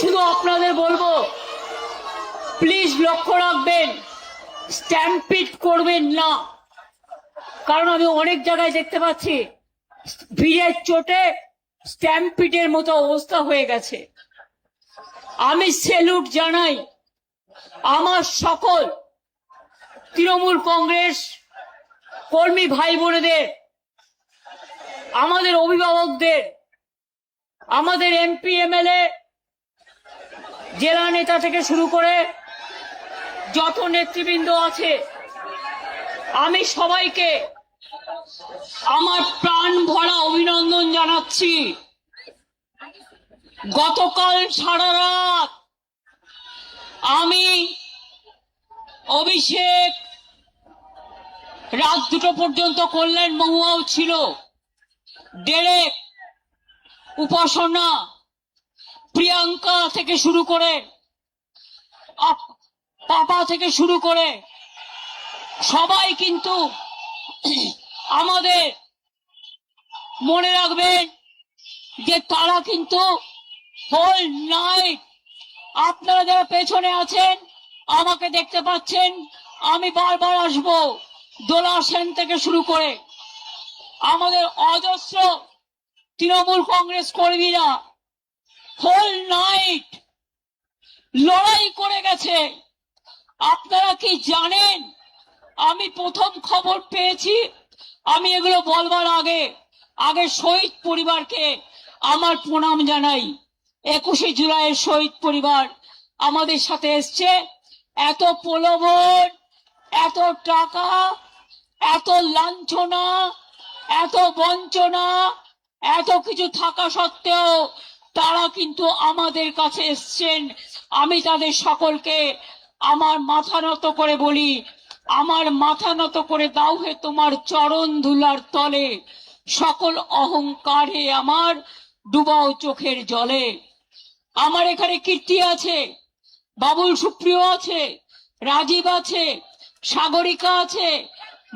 শুধু আপনাদের বলবো, প্লিজ লক্ষ্য রাখবেন, স্ট্যাম্পিড করবেন না। কারণ আমি অনেক জায়গায় দেখতে পাচ্ছি ভিড়ের চোটে স্ট্যাম্পিডের মতো অবস্থা হয়ে গেছে। আমি স্যালুট জানাই আমার সকল তৃণমূল কংগ্রেস কর্মী ভাই বোনেদের, আমাদের অভিভাবকদের, আমাদের এমপি এমএলএ, জেলা নেতা থেকে শুরু করে যত নেতৃবৃন্দ আছে, আমি সবাইকে আমার প্রাণ ভরা অভিনন্দন জানাচ্ছি। গতকাল সারা রাত আমি, অভিষেক, রাত 2টো পর্যন্ত কল্যাণ মহুয়াও ছিল, ডেরেক, উপাসনা, প্রিয়াঙ্কা থেকে শুরু করে পাপা থেকে শুরু করে সবাই কিন্তু আমাদের, মনে রাখবেন যে তারা কিন্তু হোল নাইট, আপনারা যারা পেছনে আছেন আমাকে দেখতে পাচ্ছেন, আমি বারবার আসবো, দোলা সেন থেকে শুরু করে আমাদের অজস্র তৃণমূল কংগ্রেস কর্মীরা হোল নাইট লড়াই করে গেছে। আপনারা কি জানেন, আমি প্রথম খবর পেয়েছি, আমি এগুলো বলবার আগে শহীদ পরিবারকে আমার প্রণাম জানাই। 21শে জুলাইয়ের শহীদ পরিবার আমাদের সাথে এসছে। এত প্রলোভন, এত টাকা, এত লাঞ্ছনা, এত বঞ্চনা, এত কিছু থাকা সত্ত্বেও তারা কিন্তু আমাদের কাছে এসছেন। আমি তাদের সকলকে আমার মাথা নত করে বলি, আমার মাথা নত করে দাও হে তোমার চরণ ধুলার তলে, সকল অহংকারে আমার ডুবাও চোখের জলে। আমার এখানে কীর্তি আছে, বাবুল সুপ্রিয় আছে, রাজীব আছে, সাগরিকা আছে,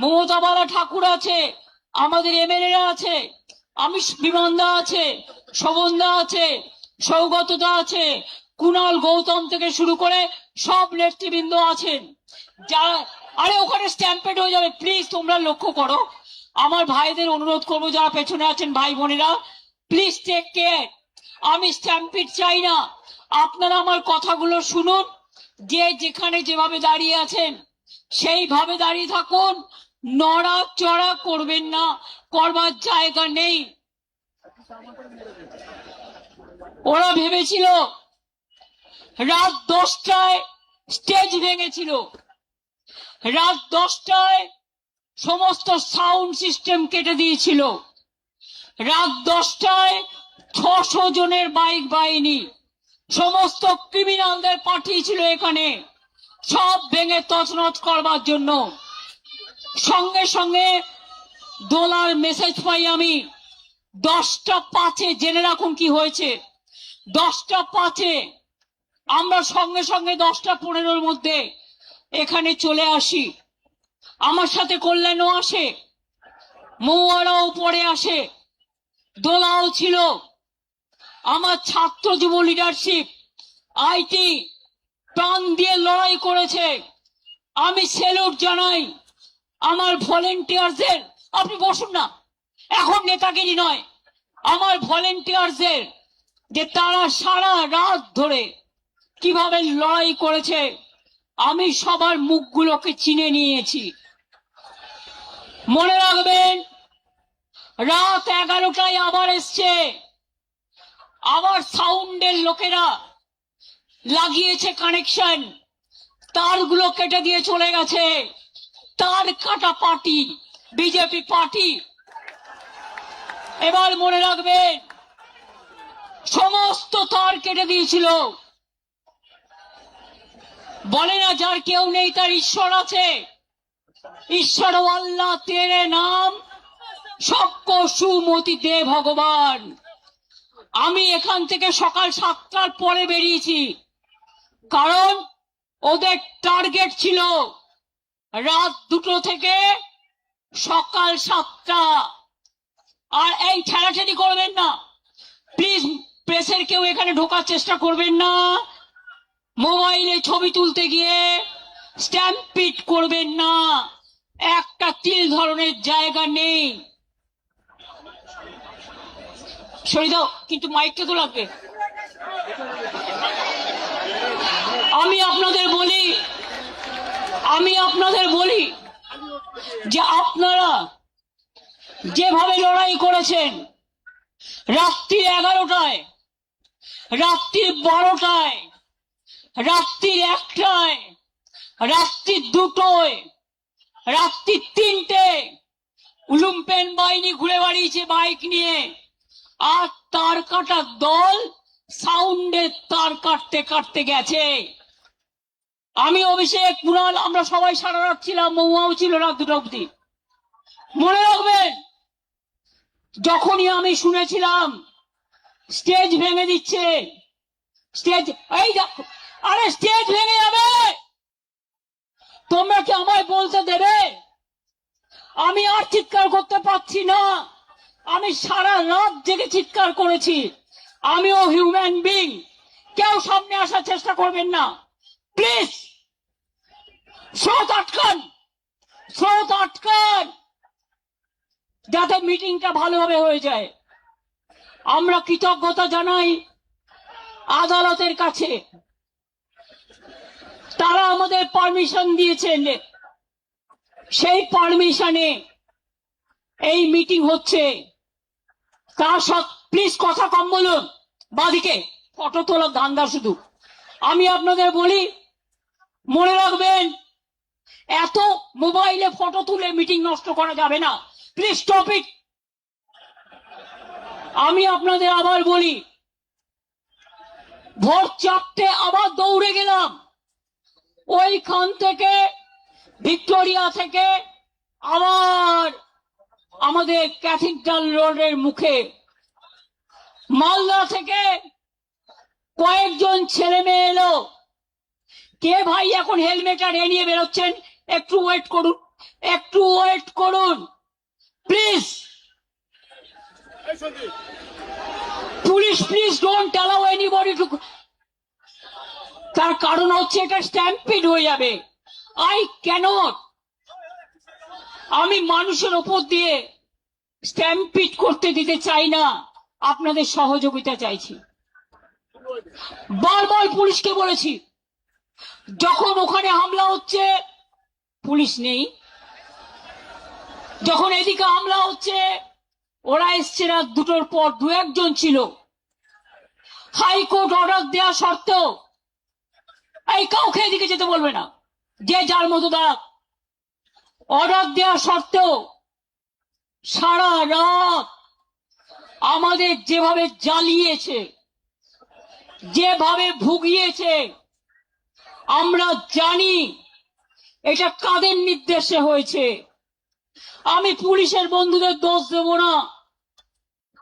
মমতাবালা ঠাকুর আছে, আমাদের এমএলএরা আছে, আমি বিমানদা আছে, শোভনদা আছে, সৌগতদা আছে, কুণাল গৌতম থেকে শুরু করে সব নেতৃবৃন্দ আছেন। যারা, আরে ওখানে স্ট্যাম্পেড হয়ে যাবে, প্লিজ তোমরা লক্ষ্য করো। আমার ভাইদের অনুরোধ করবো, যারা পেছনে আছেন ভাই বোনেরা, প্লিজ টেক কেয়ার। আমি স্ট্যাম্পিড চাই না। আপনারা আমার কথাগুলো শুনুন, যে যেখানে যেভাবে দাঁড়িয়ে আছেন সেইভাবে দাঁড়িয়ে থাকুন, নড়া চড়া করবেন না, করবার জায়গা নেই। ওরা ভেবেছিল রাত 10টায় স্টেজ ভেঙেছিল, রাত 10টায় সমস্ত সাউন্ড সিস্টেম কেটে দিয়েছিল, রাত 10টায় 600 জনের বাইক বাহিনী সমস্ত ক্রিমিনালদের পাঠিয়েছিল এখানে, সব ভেঙে তছনছ করবার জন্য। সঙ্গে সঙ্গে দোলার মেসেজ পাই আমি 10টা 5-এ, জেনে রাখুন কি হয়েছে। 10টা 5-এ আমরা সঙ্গে সঙ্গে 10টা 15-এর মধ্যে এখানে চলে আসি। আমার সাথে কল্যাণও আসে, মহুয়ারাও পরে আসে, দোলাও ছিল। আমার ছাত্র যুব লিডারশিপ, আইটি প্রাণ দিয়ে লড়াই করেছে। আমি স্যালুট জানাই আমার ভলেন্টিয়ারদের। আপনি বসুন না, এখন নেতাগিরি নয়, আমার ভলেন্টিয়ারদের, যে তারা সারা রাত ধরে কিভাবে লড়াই করেছে। আমি সবার মুখগুলোকে চিনে নিয়েছি। মনে রাখবেন, রাত 11টায় আবার এসছে, আবার সাউন্ডের লোকেরা লাগিয়েছে কানেকশন, তারগুলো কেটে দিয়ে চলে গেছে। তার কাটা পার্টি বিজেপি পার্টি। এবার মনে রাখবেন, সমস্ত তার কেটে দিয়েছিল। বলে না যার কেউ নেই তার ঈশ্বর আছে। ঈশ্বর আল্লাহ তেরে নাম সবকো সুমতি দে ভগবান। আমি এখান থেকে সকাল 7টার পরে বেরিয়েছি, কারণ ওদের টার্গেট ছিল রাত 2টো থেকে সকাল 7টা। আর এই ঠেলাঠেলি করবেন না প্লিজ, প্রেসের কেউ এখানে ঢোকার চেষ্টা করবেন না। মোবাইলে ছবি তুলতে গিয়ে স্ট্যাম্পিট করবেন না, একটা তিল ধরনের জায়গা নেই। সরিয়ে দাও, কিন্তু মাইকটা তো লাগবে। আমি আপনাদের বলি যে আপনারা যেভাবে লড়াই করেছেন, রাত্রি 11টায়, রাত্রি 12টায়, রাত্রি 1টায়, রাত্রি 2টোয়, রাত্রি 3টে লুম্পেন বাহিনী ঘুরে বেড়িয়েছে বাইক নিয়ে, আর তার কাটার দল সাউন্ডের তার কাটতে কাটতে গেছে। আমি, অভিষেক, কুণাল, আমরা সবাই সারা রাত ছিলাম, মহুয়াও ছিল রাত 2টা অব্দি। মনে রাখবেন, যখনই আমি শুনেছিলাম স্টেজ ভেঙে দিচ্ছে, স্টেজ, এই দেখো, আরে স্টেজ ভেঙে যাবে, তোমরা কি আমায় বলতে দেবে? আমি আর চিৎকার করতে পারছি না। আমি সারা রাত জেগে চিৎকার করেছি। আমিও হিউম্যান বিং। কেউ সামনে আসার চেষ্টা করবেন না প্লিজ। স্রোত আটকান, স্রোত আটকান, যাতে মিটিংটা ভালোভাবে হয়ে যায়। আমরা কৃতজ্ঞতা জানাই আদালতের কাছে, তারা আমাদের পারমিশন দিয়েছেন, সেই পারমিশনে এই মিটিং হচ্ছে। তার সব প্লিজ কথা কম বলুন, বাদিকে ফটো তোলার ধান্দা শুধু। আমি আপনাদের বলি, মনে রাখবেন, এত মোবাইলে ফটো তুলে মিটিং নষ্ট করা যাবে না, প্লিজ স্টপ ইট। আমি আপনাদের আবার বলি, ভোর 4টে আবার দৌড়ে গেলাম, ওইখান থেকে ভিক্টোরিয়া থেকে আবার আমাদের ক্যাথিড্রাল রোডের মুখে, মালদা থেকে কয়েকজন ছেলে মেয়ে এলো। কে ভাই এখন হেলমেট আর এ নিয়ে বেরোচ্ছেন? একটু ওয়েট করুন, একটু ওয়েট করুন please. Police, please don't allow anybody two. তার কারণ হচ্ছে এটা স্ট্যাম্পিড হয়ে যাবে। আই ক্যানট, আমি মানুষের ওপর দিয়ে স্ট্যাম্পিড করতে দিতে চাই না, আপনাদের সহযোগিতা চাইছি। বারবার পুলিশকে বলেছি, যখন ওখানে হামলা হচ্ছে পুলিশ নেই, যখন এদিকে হামলা হচ্ছে ওরা এসছে রাত 2টোর পর, 2-1জন ছিল। হাইকোর্ট অর্ডার দেওয়া সত্ত্বেও এই কাউকে এদিকে যেতে বলবে না, যে যার মতো দাঁড়াক। অর্ডার দেওয়া সত্ত্বেও সারা রাত আমাদের যেভাবে জ্বালিয়েছে, যেভাবে ভুগিয়েছে, আমরা জানি এটা কাদের নির্দেশে হয়েছে। আমি পুলিশের বন্ধুদের দোষ দেব না,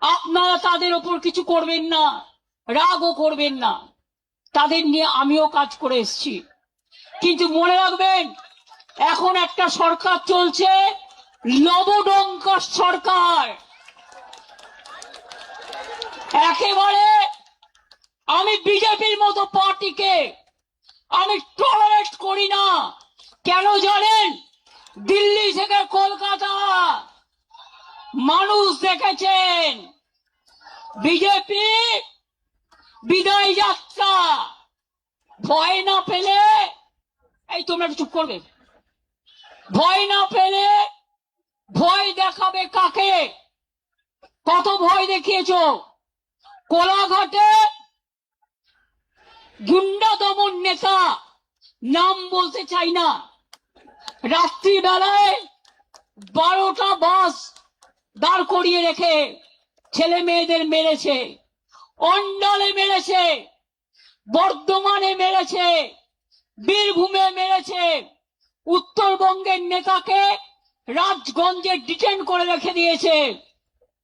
আপনারা তাদের ওপর কিছু করবেন না, রাগও করবেন না, তাদের নিয়ে আমিও কাজ করে এসেছি। কিন্তু মনে রাখবেন, এখন একটা সরকার চলছে, লবডঙ্কা সরকার। একেবারে আমি বিজেপির মতো পার্টিকে আমি টলারেট করি না। কেন জানেন? দিল্লি থেকে কলকাতা মানুষ দেখেছেন বিজেপি বিদায় যাত্রা। ভয় না পেলে, এই তোমরা চুপ করবে, ভয় না পেলে ভয় দেখাবে কাকে? কত ভয় দেখিয়েছো? কোলাঘাটে গুন্ডা দমন নেতা, নাম বলতে চাই না, রাত্রিবেলায় 12টা বাস দাঁড় করিয়ে রেখে ছেলে মেয়েদের মেরেছে, অন্ডালে মেরেছে, বর্ধমানে মেরেছে, বীরভূমে মেরেছে। উত্তরবঙ্গের নেতাকে রাজগঞ্জে ডিটেন করে রেখে দিয়েছে।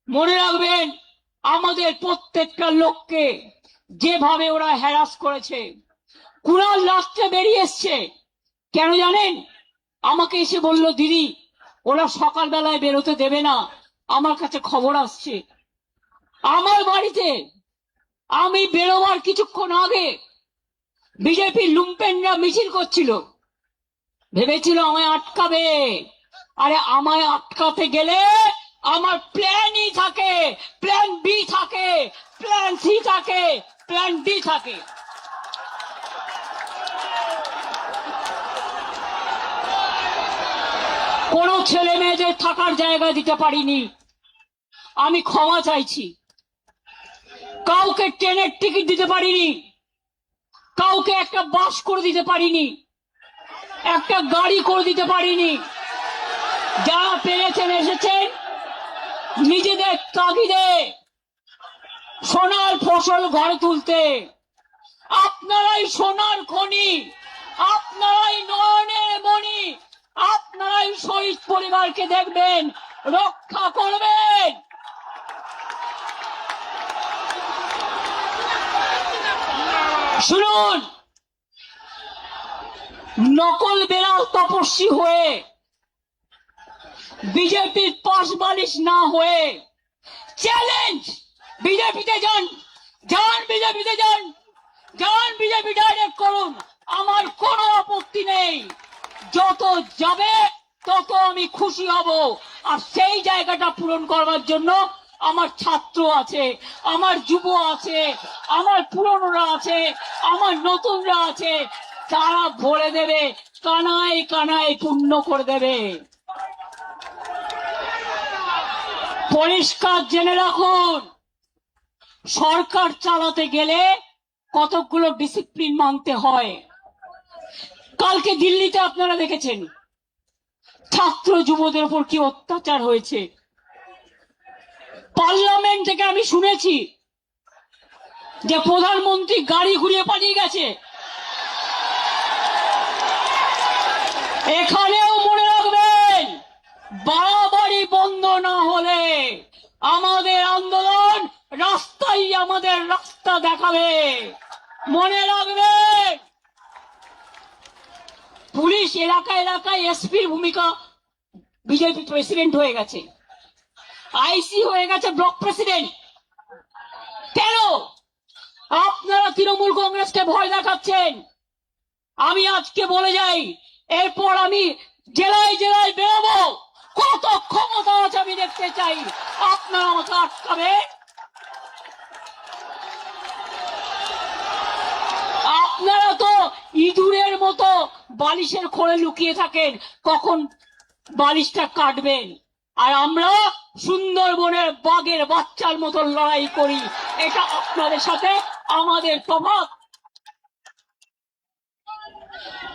মনে রাখবেন, আমাদের প্রত্যেকটা লোককে যেভাবে ওরা হ্যারাস করেছে। কুণাল রাত্রে বেরিয়ে এসছে, কেন জানেন? আমাকে এসে বলল, দিদি ওরা সকালবেলায় বেরোতে দেবে না, আমার কাছে খবর আসছে। আমার বাড়িতে আমি বেরোবার কিছুক্ষণ আগে বিজেপি লুম্পেনরা মিছিল করছিল, ভেবেছিল আমায় আটকাবে। আরে আমায় আটকাতে গেলে আমার প্ল্যানই থাকে, প্ল্যান বি থাকে, প্ল্যান সি থাকে, প্ল্যান ডি থাকে। কোন ছেলে মেয়েদের থাকার জায়গা দিতে পারিনি, আমি ক্ষমা চাইছি। কাউকে ট্রেনের টিকিট দিতে পারিনি, কাউকে একটা বাস করে দিতে পারিনি, একটা গাড়ি করে দিতে পারিনি। যারা পেরেছেন এসেছেন নিজেদের তাগিদে সোনার ফসল ঘরে তুলতে। আপনারাই সোনার খনি, আপনারাই নয়নের মণি, আপনারাই শহীদ পরিবারকে দেখবেন, রক্ষা করবেন। শুনুন, নকল বেড়াল তপস্বী হয়ে বিজেপির পাশ বালিশ না হয়ে চ্যালেঞ্জ, বিজেপিতে যান, যান বিজেপিতে যান, যান বিজেপি ডাইরেক্ট করুন, আমার কোনো আপত্তি নেই। যত যাবে তত আমি খুশি হব। আর সেই জায়গাটা পূরণ করবার জন্য আমার ছাত্র আছে, আমার যুব আছে, আমার পুরনোরা আছে, আমার নতুনরা আছে, তারা ভরে দেবে, কানায় কানায় পূর্ণ করে দেবে। পরিষ্কার জেনে রাখুন, সরকার চালাতে গেলে কতগুলো ডিসিপ্লিন মানতে হয়। কালকে দিল্লিতে আপনারা দেখেছেন ছাত্র যুবদের উপর কি অত্যাচার হয়েছে। পার্লামেন্ট থেকে আমি শুনেছি যে প্রধানমন্ত্রী গাড়ি ঘুরিয়ে পালিয়ে গেছে। এখানেও মনে রাখবেন, বাড়াবাড়ি বন্ধ না হলে আমাদের আন্দোলন রাস্তাই আমাদের রাস্তা দেখাবে। মনে রাখবেন, পুলিশ এলাকা এলাকায় এসপির ভূমিকা, বিজেপি প্রেসিডেন্ট হয়ে গেছে, আইসি হয়ে গেছে ব্লক প্রেসিডেন্ট। কেন আপনারা তৃণমূল কংগ্রেসকে ভয় দেখাচ্ছেন? আমি আজকে বলে যাই, এরপর আমি জেলায় জেলায় বেরোবো, কত ক্ষমতা আছে আমি দেখতে চাই। আপনারা আমাকে আটকাবে? আপনারা তো ইঁদুরের মতো বালিশের খোলে লুকিয়ে থাকেন, কখন বালিশটা কাটবেন। আর আমরা সুন্দরবনের বাঘের বাচ্চার মতো লড়াই করি। এটা আপনাদের সাথে আমাদের তফাৎ।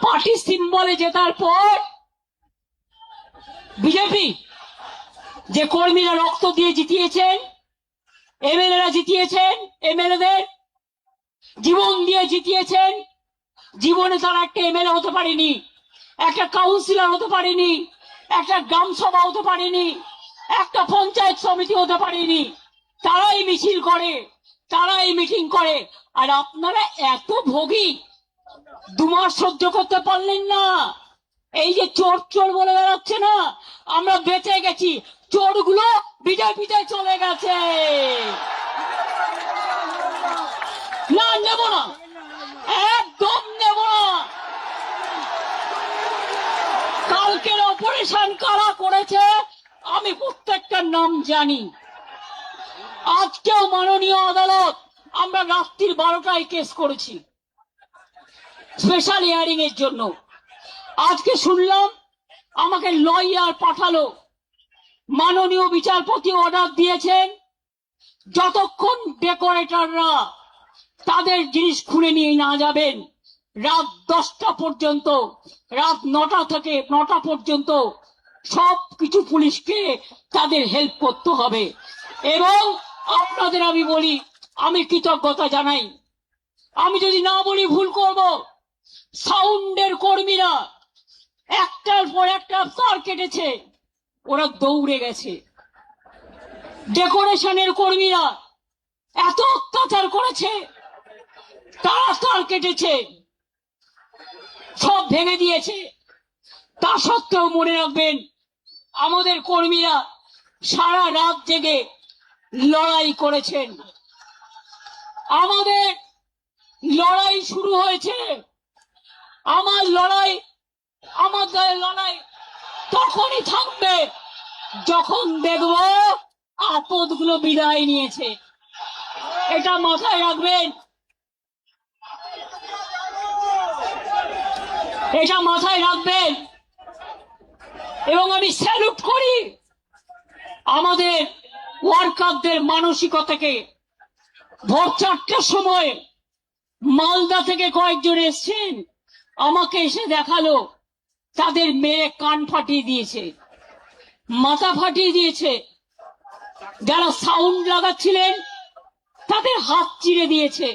পার্টি সিম্বলে জেতার পর বিজেপি যে কর্মীরা রক্ত দিয়ে জিতিয়েছেন, এমএলএরা জিতিয়েছেন, এমএলএদের জীবন দিয়ে জিতিয়েছেন, জীবনে তারা একটা এমএলএ হতে পারেনি, একটা কাউন্সিলর হতে পারেনি, একটা গ্রাম সভা হতে পারেনি, একটা পঞ্চায়েত সমিতি হতে পারেনি। তারাই মিছিল করে, তারাই মিটিং করে। আর আপনারা এত ভোগী, 2 মাস সহ্য করতে পারলেন না। এই যে চোর চোর বলে বেড়াচ্ছে না, আমরা বেঁচে গেছি, চোরগুলো বিজেপিতে চলে গেছে। না, নেব না, একদম নেব না। কালকের অপারেশন কারা করেছে আমি প্রত্যেকটার নাম জানি। আজকেও মাননীয় আদালত, আমরা রাত্রির 12টায় কেস করেছি স্পেশাল হিয়ারিং এর জন্য। আজকে শুনলাম আমাকে লয়ার পাঠালো, মাননীয় বিচারপতি অর্ডার দিয়েছেন যতক্ষণ ডেকোরেটররা তাদের জিনিস খুলে নিয়ে না যাবেন, রাত 10টা পর্যন্ত, রাত 9টা থেকে 9টা পর্যন্ত সব কিছু পুলিশকে তাদের হেল্প করতে হবে। এবং আপনাদের আমি বলি, আমি কৃতজ্ঞতা জানাই, আমি যদি না বলি ভুল করব। সাউন্ডের কর্মীরা একটার পর একটা তার কেটেছে, ওরা দৌড়ে গেছে। ডেকোরেশনের কর্মীরা এত অত্যাচার করেছে, তারা তার কেটেছে, সব ভেঙে দিয়েছে। তা সত্ত্বেও মনে রাখবেন, আমাদের কর্মীরা সারা রাত জেগে লড়াই করেছেন। আমাদের লড়াই শুরু হয়েছে। আমার লড়াই, আমার দলের লড়াই তখনই থাকবে যখন দেখব আপদগুলো বিদায় নিয়েছে। এটা মাথায় রাখবেন, এটা মাথায় রাখবেন। এবং আমি স্যালুট করি আমাদের ওয়ার্কারদের মানসিকতাকে। ভোর 4টার সময় মালদা থেকে কয়েকজন এসছেন, আমাকে এসে দেখালো তাদের মেয়ে কান ফাটিয়ে দিয়েছে, মাথা ফাটিয়ে দিয়েছে। যারা সাউন্ড লাগাচ্ছিলেন তাদের হাত চিরে দিয়েছে,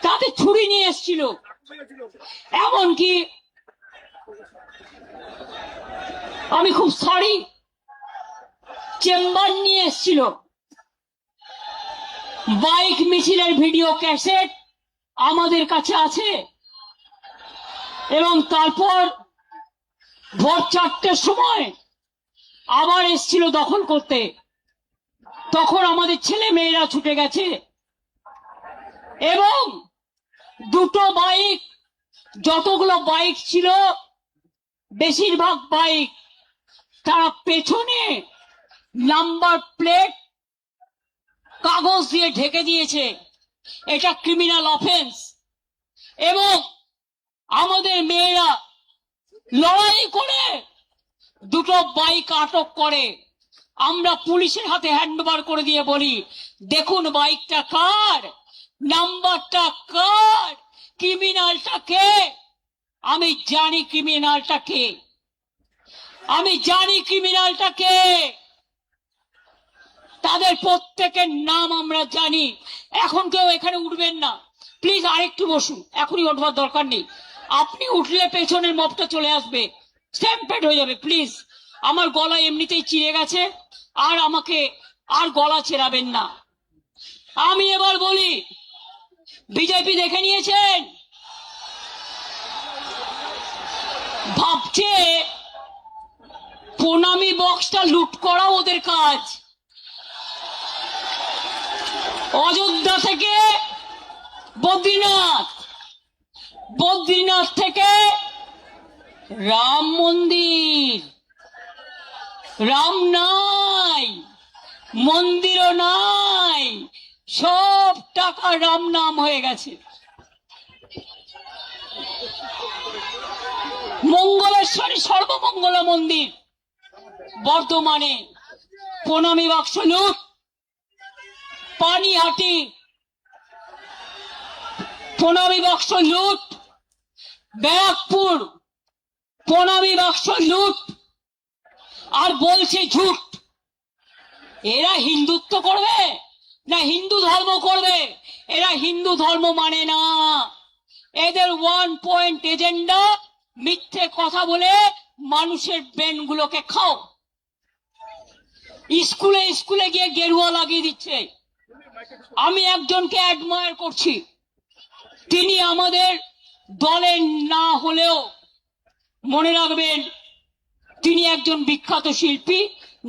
তাদের ছুরি নিয়ে এসেছিল, এমনকি আমি খুব সরি চেম্বার নিয়ে এসেছিল। বাইক মিছিলের ভিডিও ক্যাসেট আমাদের কাছে আছে। এবং তারপর ভোর 4টার সময় আবার এসেছিল দখল করতে। তখন আমাদের ছেলে মেয়েরা ছুটে গেছে এবং দুটো বাইক, যতগুলো বাইক ছিল বেশিরভাগ বাইক তারা পেছনে নাম্বার প্লেট কাগজ দিয়ে ঢেকে দিয়েছে। এটা ক্রিমিনাল অফেন্স। এবং আমাদের মেয়েরা লড়াই করে দুটো বাইক আটক করে। আমরা পুলিশের হাতে হ্যান্ডওভার করে দিয়ে বলি, দেখুন বাইকটা কার, নাম্বারটা কার, ক্রিমিনালটা কে। আমি জানি ক্রিমিনালটা কে, আমি জানি ক্রিমিনালটা কে। তাদের প্রত্যেকের নাম আমরা জানি। এখন কেউ এখানে উঠবেন না প্লিজ, আরেকটু বসুন, এখনই উঠবার দরকার নেই। আপনি উঠলে পেছনের মবটা চলে আসবে, স্ট্যাম্পেড হয়ে যাবে। প্লিজ, আমার গলা এমনিতেই চিড়ে গেছে, আর আমাকে আর গলা ছেড়াবেন না। আমি এবার বলি, বিজেপি দেখে নিয়েছেন, ভাবছে প্রণামী বক্সটা লুট করা ওদের কাজ। অযোধ্যা থেকে বদ্রীনাথ, বদ্রীনাথ থেকে রাম মন্দির, রাম নাই, মন্দিরও নাই, সব টাকা রাম নাম হয়ে গেছে। মঙ্গলেশ্বরী সর্বমঙ্গলা মন্দির বর্ধমানে প্রণামী বাক্স লুট, পানিহাটি প্রণামী বাক্স লুট, ব্যারাকপুর প্রণামী বাক্স লুট, আর বলছে ঝুট। এরা হিন্দুত্ব করবে না হিন্দু ধর্ম করবে? এরা হিন্দু ধর্ম মানে না। এদের 1 পয়েন্ট এজেন্ডা, মিথ্যে কথা বলে মানুষের ব্রেন গুলোকে খাও। স্কুলে স্কুলে গিয়ে গেরুয়া লাগিয়ে দিচ্ছে। আমি একজনকে অ্যাডমায়ার করছি, তিনি আমাদের দলের না হলেও মনে রাখবেন তিনি একজন বিখ্যাত শিল্পী।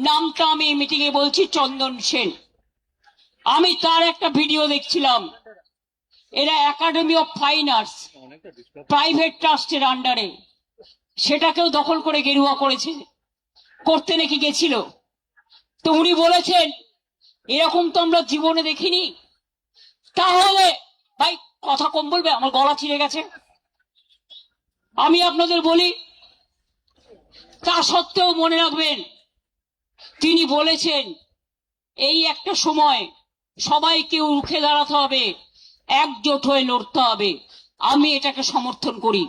নামটা আমি মিটিং এ বলছি, চন্দন সেন। আমি তার একটা ভিডিও দেখছিলাম। এরা academy of fine arts private ট্রাস্টের আন্ডারে, সেটাকেও দখল করে গেরুয়া করেছে, করতে নাকি গেছিল। তো উনি বলেছেন এরকম তো আমরা জীবনে দেখিনি। তাহলে ভাই কথা কম বলবে, আমার গলা ছিঁড়ে গেছে। আমি আপনাদের বলি, তা সত্ত্বেও মনে রাখবেন তিনি বলেছেন এই একটা সময় সবাইকে রুখে দাঁড়াতে হবে, একজোট হয়ে লড়তে হবে। আমি এটাকে সমর্থন করি।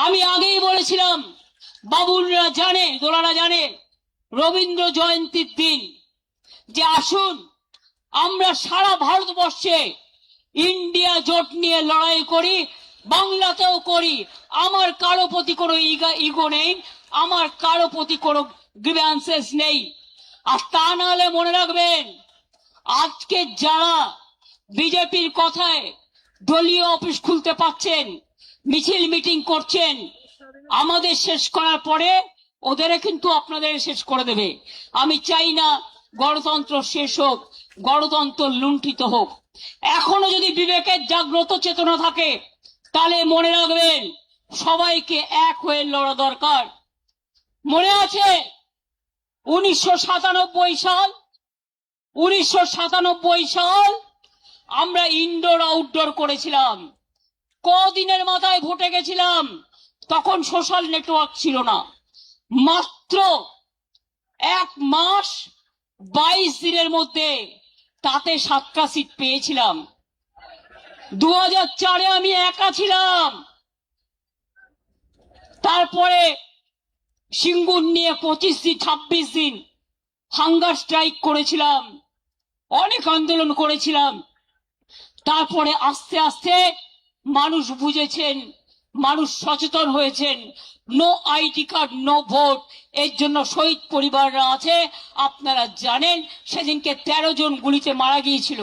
আমি আগেই বলেছিলাম, বাবুলরা জানে, দোলারা জানে, রবীন্দ্র জয়ন্তীর দিন যে আসুন আমরা সারা ভারতবর্ষে ইন্ডিয়া জোট নিয়ে লড়াই করি, বাংলাতেও করি। আমার কারো প্রতি কোনো ইগো নেই, আমার কারো প্রতি কোনো গ্রিভ্যান্সেস নেই। আর তা নাহলে মনে রাখবেন, আজকে যারা বিজেপির কথায় দলীয় অফিস খুলতে পারছেন, মিছিল মিটিং করছেন, আমাদের শেষ করার পরে ওদের কিন্তু আপনাদের শেষ করে দেবে। আমি চাই না গণতন্ত্র শেষ হোক, গণতন্ত্র লুণ্ঠিত হোক। এখনো যদি বিবেকের জাগ্রত চেতনা থাকে তাহলে মনে রাখবেন সবাইকে এক হয়ে লড়া দরকার। মনে আছে 1997 সাল আমরা ইনডোর আউটডোর করেছিলাম। কদিনের মাথায় ভোটে গেছিলাম, তখন সোশ্যাল নেটওয়ার্ক ছিল না। মাত্র 1 মাস 22 দিনের মধ্যে তাতে 7টা সিট পেয়েছিলাম। 2004-এ আমি একা ছিলাম। তারপরে সিঙ্গুর নিয়ে 26 দিন হাঙ্গার স্ট্রাইক করেছিলাম, অনেক আন্দোলন করেছিলাম। তারপরে আস্তে আস্তে মানুষ বুঝেছেন, মানুষ সচেতন হয়েছেন। No ID card no vote, এর জন্য শহীদ পরিবাররা আছে। আপনারা জানেন সেদিনকে 13 জন গুলিতে মারা গিয়েছিল।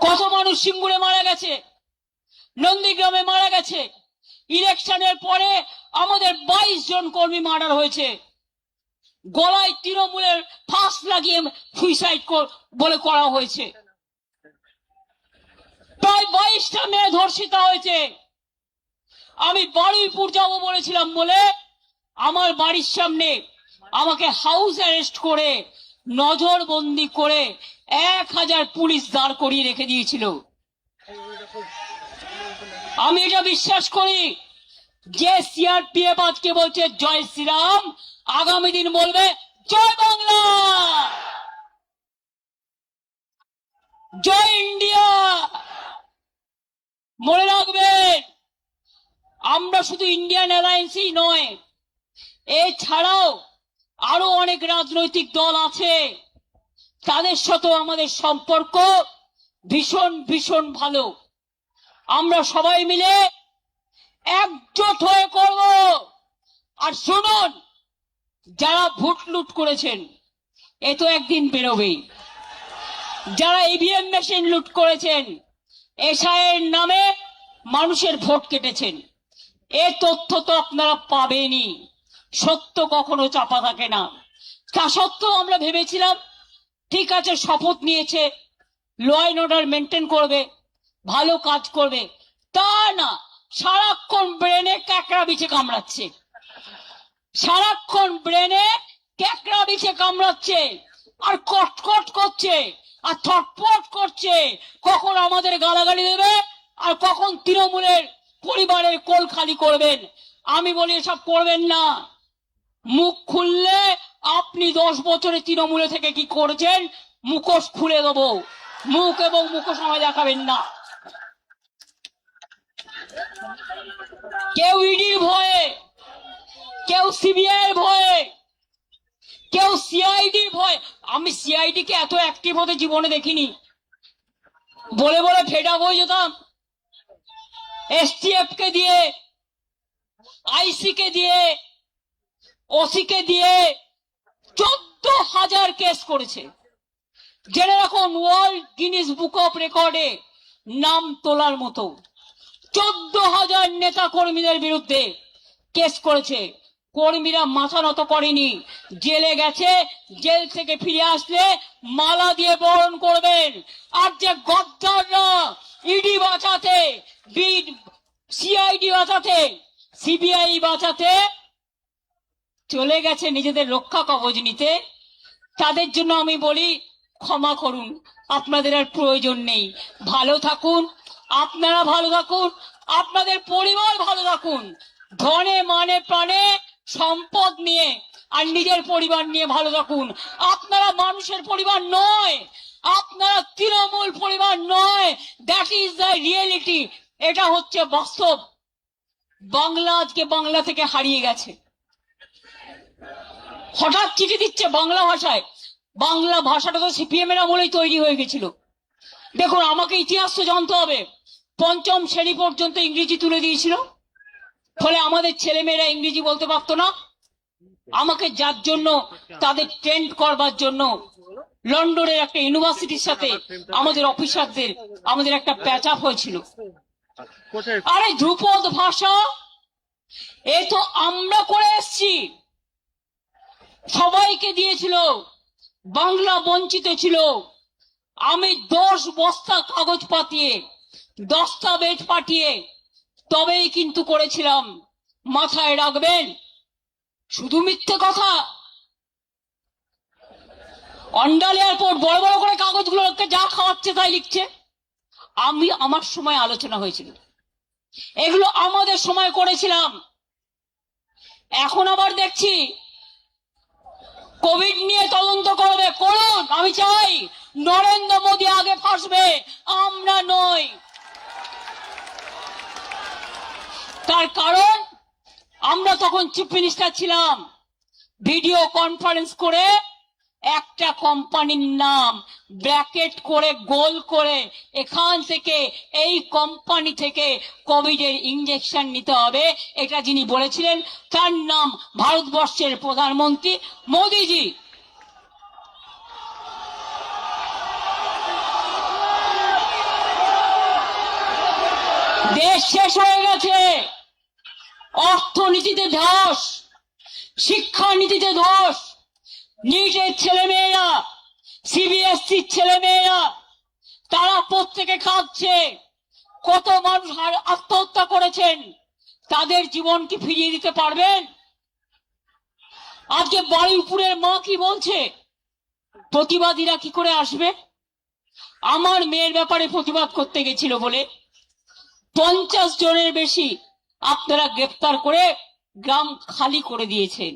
কত মানুষ সিঙ্গুরে মারা গেছে, নন্দীগ্রামে মারা গেছে। ইলেকশনের পরে আমাদের 22 জন কর্মী মার্ডার হয়েছে। গলায় তৃণমূলের ফাঁস লাগিয়ে সুইসাইড বলে করা হয়েছে। প্রায় 22টা মেয়ে ধর্ষিত হয়েছে। আমি বারুইপুর যাব বলেছিলাম বলে আমার বাড়ির সামনে আমাকে হাউস অ্যারেস্ট করে নজরবন্দি করে 1000 পুলিশ দাঁড় করিয়ে রেখে দিয়েছিল। আমি এটা বিশ্বাস করি যে সিআরপিএফ আজকে বলছে জয় শ্রীরাম, আগামী দিন বলবে জয় বাংলা, জয় ইন্ডিয়া। মনে রাখবেন আমরা শুধু ইন্ডিয়ান অ্যালায়েন্সই নয়, এছাড়াও আরো অনেক রাজনৈতিক দল আছে, তাদের সাথেও আমাদের সম্পর্ক ভীষণ ভীষণ ভালো। আমরা সবাই মিলে একজোট হয়ে করব। আর শুনুন, যারা ভোট লুট করেছেন এ তো একদিন বেরোবেই। যারা ইভিএম মেশিন লুট করেছেন, এসআইয়ের নামে মানুষের ভোট কেটেছেন, এ তথ্য তো আপনারা পাবেনই। সত্য কখনো চাপা থাকে না। তা সত্ত্বেও আমরা ভেবেছিলাম ঠিক আছে, শপথ নিয়েছে, ল অ্যান্ড অর্ডার মেনটেন করবে, ভালো কাজ করবে। তা না, সারাক্ষণ ব্রেনে ক্যাকড়া বিছে কামড়াচ্ছে, সারাক্ষণ ব্রেনে ক্যাকড়া বিছে কামড়াচ্ছে, আর কটকট করছে, আর থটপট করছে। কখন আমাদের গালাগালি দেবে, আর কখন তৃণমূলের পরিবারের কোল খালি করবেন। আমি বলি এসব করবেন না। মুখ খুললে আপনি 10 বছরে তৃণমূলে থেকে কি করেছেন মুখোশ খুলে দেবো। মুখ এবং মুখোশ আমায় দেখাবেন না। কেউ ইডির ভয়ে, কেউ সিবিআই ভয়ে, কেউ সিআইডির ভয়। আমি সিআইডি কে এত অ্যাক্টিভ হতে জীবনে দেখিনি। বলে বলে ফেড আপ হয়ে যেতাম। এসটিএফ কে দিয়ে, আইসি কে দিয়ে, ওসি কে দিয়ে 14,000 কেস করেছে। জেনে রাখুন, ওয়ার্ল্ড গিনিস বুক অফ রেকর্ডে নাম তোলার মতো 14,000 নেতা কর্মীদের বিরুদ্ধে কেস করেছে। কর্মীরা মাথা নত করেনি, জেলে গেছে। জেল থেকে ফিরে আসলে মালা দিয়ে বরণ করবেন। আর যে গদ্দাররা ইডি বাঁচাতে, সিআইডি বাঁচাতে, সিবিআই বাঁচাতে চলে গেছে নিজেদের রক্ষা কবচ নিতে, তাদের জন্য আমি বলি ক্ষমা করুন, আপনাদের আর প্রয়োজন নেই। ভালো থাকুন, আপনারা ভালো থাকুন, আপনাদের পরিবার ভালো থাকুন। ধনে মানে প্রাণে সম্পদ নিয়ে আর নিজের পরিবার নিয়ে ভালো থাকুন। আপনারা মানুষের পরিবার নয়, আপনারা তৃণমূল পরিবার নয়। That is the reality. এটা হচ্ছে বাস্তব। বাংলা আজকে বাংলা থেকে হারিয়ে গেছে। হঠাৎ চিঠি দিচ্ছে বাংলা ভাষায়। বাংলা ভাষাটা তো সিপিএম এর আমলেই তৈরি হয়ে গেছিল। দেখুন, আমাকে ইতিহাস তো জানতে হবে। 5ম শ্রেণী পর্যন্ত ইংরেজি তুলে দিয়েছিল, ফলে আমাদের ছেলেমেয়েরা ইংরেজি বলতে পারতো না। আমাকে যার জন্য তাদের ট্রেন্ড করবার জন্য লন্ডনের একটা ইউনিভার্সিটির সাথে আমাদের অফিসারদের আমাদের একটা প্যাচ আপ হয়েছিল। আরে ধ্রুপদ ভাষা এ তো আমরা করে এসছি, সবাইকে দিয়েছিল। বাংলা বঞ্চিত ছিল। আমি 10 বস্তা কাগজ পাতিয়ে দস্তাবেজ পাঠিয়ে তবেই কিন্তু করেছিলাম। মাথায় রাখবেন, শুধু মিথ্যে কথা। অন্ডাল এয়ারপোর্ট বড় বড় করে কাগজগুলোকে যা খাওয়াচ্ছে তাই লিখছে। আমার সময় আলোচনা হয়েছিল, এগুলো আমাদের সময় করেছিলাম। এখন আবার দেখছি কোভিড নিয়ে তদন্ত করবে, করুন। আমি চাই নরেন্দ্র মোদী আগে ফাঁসবে, আমরা নই। তার কারণ আমরা তখন চিফ মিনিস্টার ছিলাম। ভিডিও কনফারেন্স করে একটা কোম্পানির নাম ব্র্যাকেট করে গোল করে এখান থেকে এই কোম্পানি থেকে কোভিডের ইঞ্জেকশন নিতে হবে, এটা যিনি বলেছিলেন তার নাম ভারতবর্ষের প্রধানমন্ত্রী মোদীজি। দেশ শেষ হয়ে গেছে, অর্থনীতিতে ধস, শিক্ষানীতিতে ধস। নিটের ছেলেমেয়েরা, সিবিএসসির ছেলেমেয়েরা, তারা প্রত্যেকে কাঁদছে। কত মানুষ আত্মহত্যা করেছেন, তাদের জীবন কি ফিরিয়ে দিতে পারবেন? আজকে বারুইপুরের মা কি বলছে, প্রতিবাদীরা কি করে আসবে? আমার মেয়ের ব্যাপারে প্রতিবাদ করতে গেছিল বলে 50 জনের বেশি আপনারা গ্রেফতার করে গ্রাম খালি করে দিয়েছেন।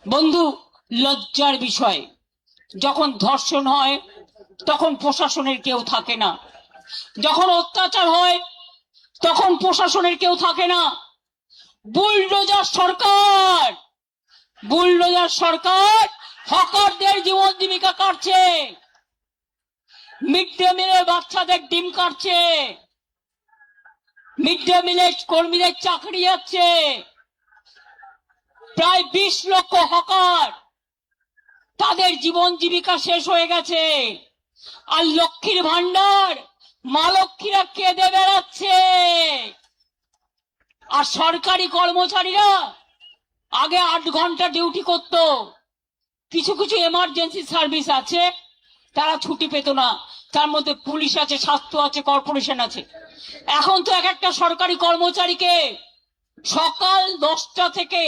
বন্ধু, লজ্জার বিষয়। যখন ধর্ষণ হয় তখন প্রশাসনের কেউ থাকে না, যখন অত্যাচার হয় তখন প্রশাসনের কেউ থাকে না। বুলডোজার সরকার, বুলডোজার সরকার হকারদের জীবন জীবিকা কাটছে, মিড ডে মিলের বাচ্চাদের ডিম কাটছে, মিড ডে মিলের কর্মীদের চাকরি যাচ্ছে। প্রায় 20 লক্ষ হকার, তাদের জীবন জীবিকা শেষ হয়ে গেছে। আর লক্ষ্মীর ভান্ডার মা লক্ষ্মীরা কেঁদে বেড়াচ্ছে। আর সরকারি কর্মচারীরা আগে 8 ঘন্টা ডিউটি করত, কিছু কিছু এমার্জেন্সি সার্ভিস আছে তারা ছুটি পেত না, তার মধ্যে পুলিশ আছে, স্বাস্থ্য আছে, কর্পোরেশন আছে। এখন তো এক একটা সরকারি কর্মচারীকে সকাল 10টা থেকে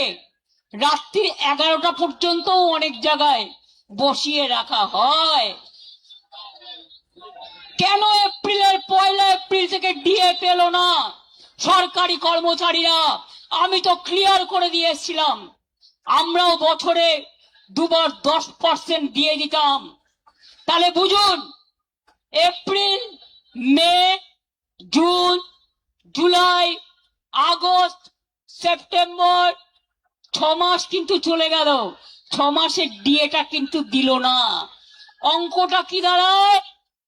রাত্রি 11টা পর্যন্ত অনেক জায়গায় বসিয়ে রাখা হয়। কেন এপ্রিলের 1 এপ্রিল থেকে ডিএ পেল না সরকারি কর্মচারীরা? আমি তো ক্লিয়ার করে দিয়েছিলাম, আমরাও বছরে 2 বার 10% দিয়ে দিতাম। তাহলে বুঝুন, এপ্রিল, মে, জুন, জুলাই, আগস্ট, সেপ্টেম্বর, 6 মাস কিন্তু চলে গেল, 6 মাসের ডিএটা কিন্তু দিল না। অঙ্কটা কি দাঁড়ায়?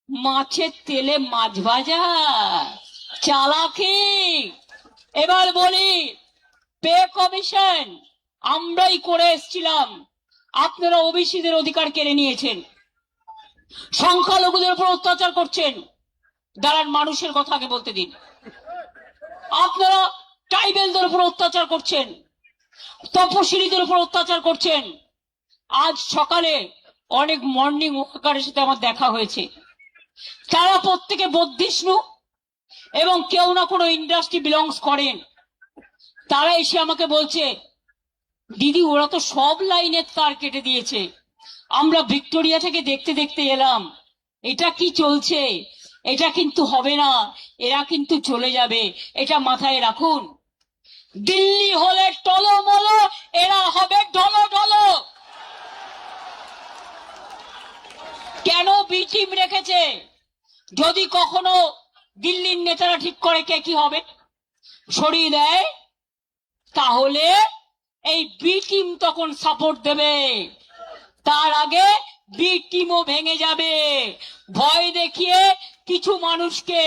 মাছের তেলে মাছ ভাজা, চালাকি। এবার বলি, পে কমিশন আমরাই করে এসেছিলাম, আপনারা ওবিসিদের অধিকার কেড়ে নিয়েছেন, সংখ্যালঘুদের উপর অত্যাচার করছেন। দাঁড়ান, মানুষের কথা আগে বলতে দিন। আপনারা ট্রাইবেলদের উপর অত্যাচার করছেন, তপশিলীদের উপর অত্যাচার করছেন। আজ সকালে অনেক মর্নিং ওয়াকারের সাথে আমার দেখা হয়েছে, তারা প্রত্যেকে বৌদ্ধিষ্ণু এবং কেউ না কোনো ইন্ডাস্ট্রি বিলংস করেন। তারা এসে আমাকে বলছে, দিদি ওরা তো সব লাইনের তার কেটে দিয়েছে, আমরা ভিক্টোরিয়া থেকে দেখতে দেখতে এলাম, এটা কি চলছে? এটা কিন্তু হবে না, এরা কিন্তু চলে যাবে, এটা মাথায় রাখুন। দিল্লি হলে টলমলো, এরা হবে ঢলো ঢলো। কেন বি টিম রেখেছে? যদি কখনো দিল্লির নেতারা ঠিক করে কে কি হবে, সরিয়ে দেয়, তাহলে এই বি টিম তখন সাপোর্ট দেবে। তার আগে বি টিমও ভেঙে যাবে। ভয় দেখিয়ে কিছু মানুষকে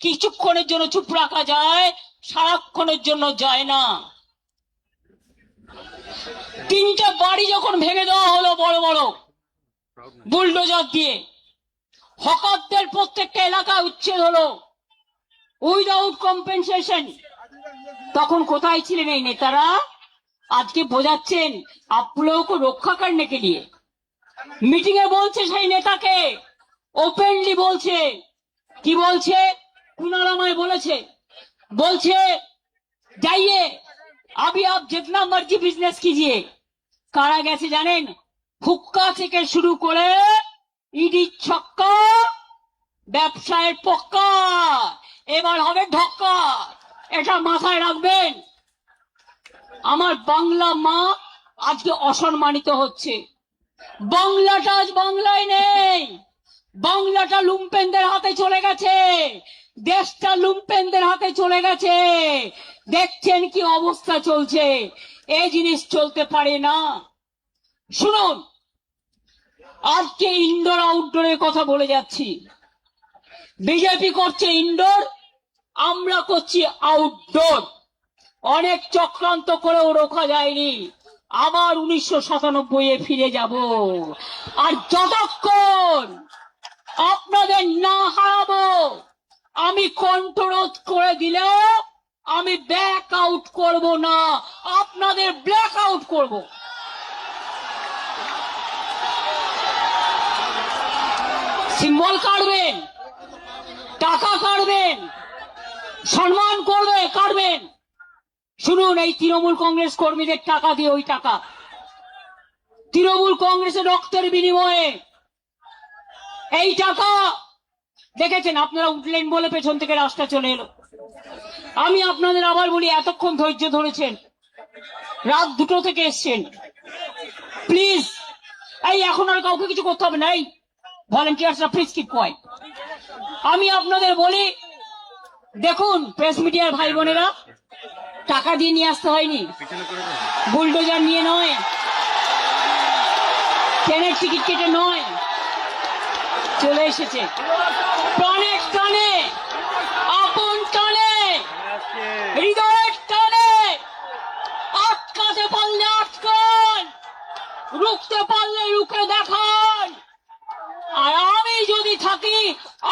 কিছুক্ষণের জন্য চুপ রাখা যায়, সারাক্ষণের জন্য যায় না। 3টে বাড়ি যখন ভেঙে দেওয়া হলো বড় বড় বুলডোজার দিয়ে, হকারদের প্রত্যেকটা এলাকা উচ্ছেদ হলো উইদাউট কম্পেনসেশন, তখন কোথায় ছিলেন এই নেতারা? আজকে বোঝাচ্ছেন आप लोगों को रक्षा करने के लिए। মিটিং এ বলছে সেই নেতাকে, ওপেনলি বলছে, কি বলছে, কুণাল আমায় বলেছে, বলছে जाइए अभी आप जितना मर्जी बिजनेस कीजिए। কারা গেছে জানেন? হুক্কা থেকে শুরু করে ইডি ছক্কা, ব্যবসায়ের পক্কা, এবার হবে ঢক্কা। এটা মাথায় রাখবেন। আমার বাংলা মা আজকে অসম্মানিত হচ্ছে। বাংলাটা আজ বাংলায় নেই, বাংলাটা লুম্পেনদের হাতে চলে গেছে, দেশটা লুম্পেনদের হাতে চলে গেছে। দেখছেন কি অবস্থা চলছে, এই জিনিস চলতে পারে না। শুনুন, আজকে ইনডোর আউটডোরের কথা বলে যাচ্ছি। বিজেপি করছে ইনডোর, আমরা করছি আউটডোর। অনেক চক্রান্ত করেও রোখা যায়নি, আবার 1997-এ ফিরে যাব। আর যতক্ষণ আপনাদের না হারাবো, আমি কণ্ঠরোধ করে দিলেও আমি ব্যাক আউট করব না, আপনাদের ব্ল্যাক আউট করব। সিম্বল কাটবেন, টাকা কাটবেন, সম্মান করবে কাটবেন। শুনুন, এই তৃণমূল কংগ্রেস কর্মীদের টাকা দিয়ে, ওই টাকা তৃণমূল কংগ্রেসের রক্তের বিনিময়ে এই টাকা দেখেছেন। আপনারা উঠলেন বলে পেছন থেকে রাস্তা চলে এলো। আমি আপনাদের আবার বলি, এতক্ষণ ধৈর্য ধরেছেন, রাত 2টো থেকে এসছেন, প্লিজ এই এখন আর কাউকে কিছু করতে হবে না। এই ভলেন্টিয়ার্সরা প্লিজ কিপ কোয়াইট। আমি আপনাদের বলি, দেখুন প্রেস মিডিয়ার ভাই বোনেরা, টাকা দিয়ে নিয়ে আসতে হয়নি, বুলডোজার নিয়ে নয়, ট্রেনের টিকিট কেটে নয়, চলে এসেছে প্রাণের টানে, আপন টানে, হৃদয়ের টানে। আটকাতে পারলে আটকান, রুখতে পারলে রুখে দেখান। আর আমি যদি থাকি,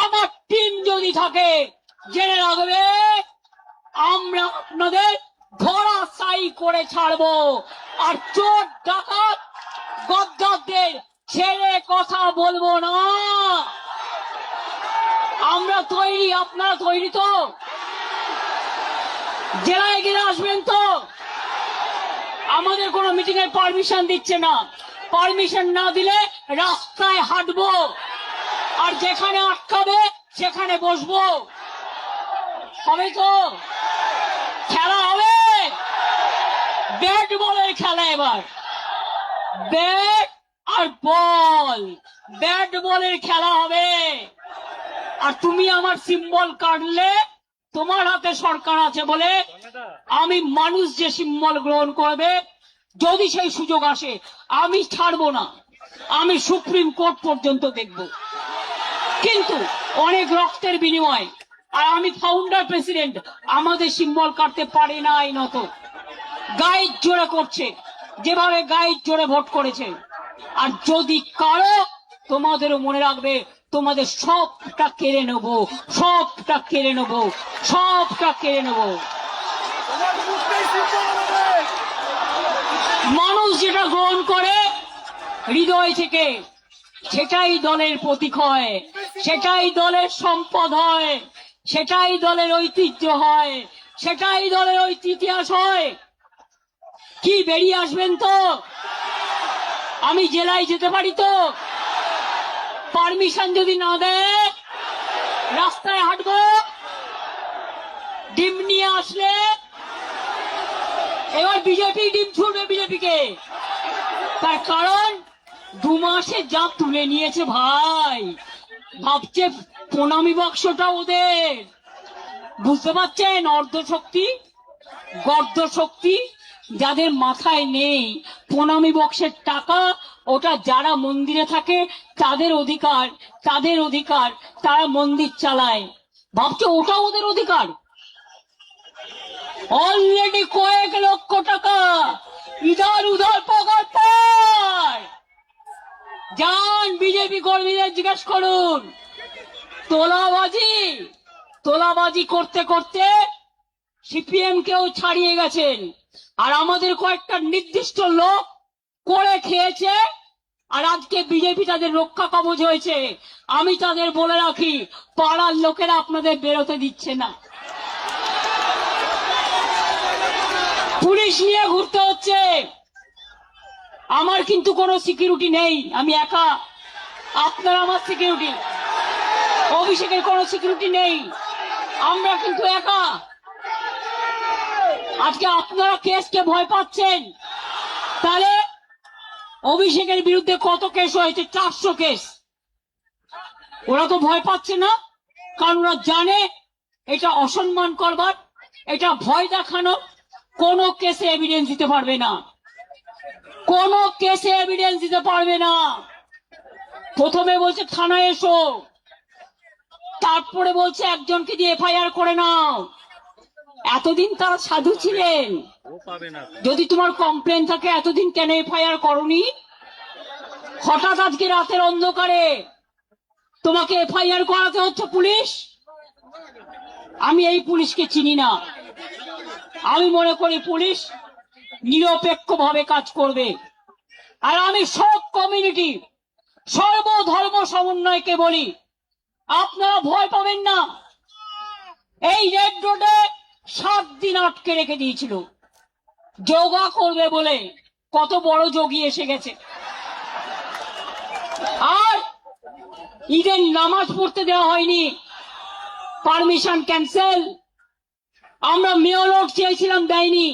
আমার টিম যদি থাকে, জেনে রাখবে আমরা আপনাদের ধরাশায়ী করে ছাড়বো। আর চোর ডাকাত গদ্দারদের ছেড়ে কথা বলবো না। আমরা তৈরি, আপনারা তৈরি তো? জেলায় গিয়ে আসবেন তো? আমাদের কোনো মিটিং এর পারমিশন দিচ্ছে না, পারমিশন না দিলে রাস্তায় হাঁটবো, আর যেখানে আটকাবে সেখানে বসবো। হবে তো? খেলা হবে, ব্যাট বলের খেলা। এবার ব্যাট আর বল, ব্যাট বলের খেলা হবে। আর তুমি আমার সিম্বল কাটলে, তোমার হাতে সরকার আছে বলে আমি মানুষ যে সিম্বল গ্রহণ করবে, যদি সেই সুযোগ আসে, আমি ছাড়বো না, আমি সুপ্রিম কোর্ট পর্যন্ত দেখব। কিন্তু অনেক রক্তের বিনিময়, আর আমি ফাউন্ডার প্রেসিডেন্ট, আমাদের সিম্বল কাটতে পারে না আইনত। গাইড জোরে করছে, যেভাবে গাইড জোরে ভোট করেছে। আর যদি কারো, তোমাদেরও মনে রাখবে, তোমাদের সবটা কেড়ে নেবো, সবটা কেড়ে নেবো, সবটা কেড়ে নেবো। মানুষ যেটা গ্রহণ করে হৃদয় থেকে, সেটাই দলের প্রতীক হয়, সেটাই দলের সম্পদ হয়, সেটাই দলের ঐতিহ্য হয়, সেটাই দলের ইতিহাস হয়। কি বেরিয়ে আসবেন তো? আমি জেলায় যেতে পারি তো? পারমিশন যদি না দেয়, রাস্তায় হাঁটবো। ডিম নিয়ে আসলে এবার বিজেপি ডিম ছুড়বে বিজেপিকে, তার কারণ 2 মাসে যা তুলে নিয়েছে ভাই, ভাবছে প্রণামী বাক্সটা ওদের। বুঝতে পারছেন? অর্ধশক্তি, গর্দ শক্তি যাদের মাথায় নেই, প্রণামী বক্সের টাকা ওটা যারা মন্দিরে থাকে তাদের অধিকার, তাদের অধিকার, তারা মন্দির চালায়, ভাবছে ওটা ওদের অধিকার। অলরেডি কয়েক লক্ষ টাকা ইধার উধার পকার পায়। যান বিজেপি কর্মীদের জিজ্ঞেস করুন। তোলাবাজি, তোলাবাজি করতে করতে সিপিএম কেও ছাড়িয়ে গেছেন। আর আমাদের কয়েকটা নির্দিষ্ট লোক করে খেয়েছে, আর আজকে বিজেপি তাদের রক্ষা কবচ হয়েছে। আমি তাদের বলে রাখি, পাড়ার লোকেরা আপনাদের বেরোতে দিচ্ছে না, পুলিশ নিয়ে ঘুরতে হচ্ছে। আমার কিন্তু কোনো সিকিউরিটি নেই, আমি একা। আপনার আমার সিকিউরিটি, অভিষেকের কোনো সিকিউরিটি নেই, আমরা কিন্তু একা। আজকে আপনারা কেসকে ভয় পাচ্ছেন, তাহলে অভিষেকের বিরুদ্ধে কত কেস হয়েছে? 400 কেস। ওরা তো ভয় পাচ্ছে না, কারণ ওরা জানে এটা অসম্মান করবার, এটা ভয় দেখানো। কোন কেসে এভিডেন্স দিতে পারবে না, কোন কেসে এভিডেন্স দিতে পারবে না। প্রথমে বলছে থানায় এসো, তারপরে বলছে একজনকে দিয়ে এফআইআর করে নাও। এতদিন তারা সাধু ছিলেন, যদি তোমার কমপ্লেন থাকে এতদিন কেন এফআইআর করনি? হঠাৎ আজকে রাতের অন্ধকারে তোমাকে এফআইআর করাতে হচ্ছে পুলিশ? আমি এই পুলিশকে চিনি না। আমি মনে করি পুলিশ নিরপেক্ষভাবে কাজ করবে। আর আমি সব কমিউনিটি, সর্বধর্ম সমন্বয়কে বলি, আপনারা ভয় পাবেন না। এই রেড রোডে 7 দিন আটকে রেখে দিয়েছিল যোগা করবে বলে। কত বড় যোগী এসে গেছে। আর ঈদের নামাজ পড়তে দেওয়া হয়নি, পারমিশন ক্যান্সেল। আমরা মেয়র রোড চেয়েছিলাম, দেয়নি।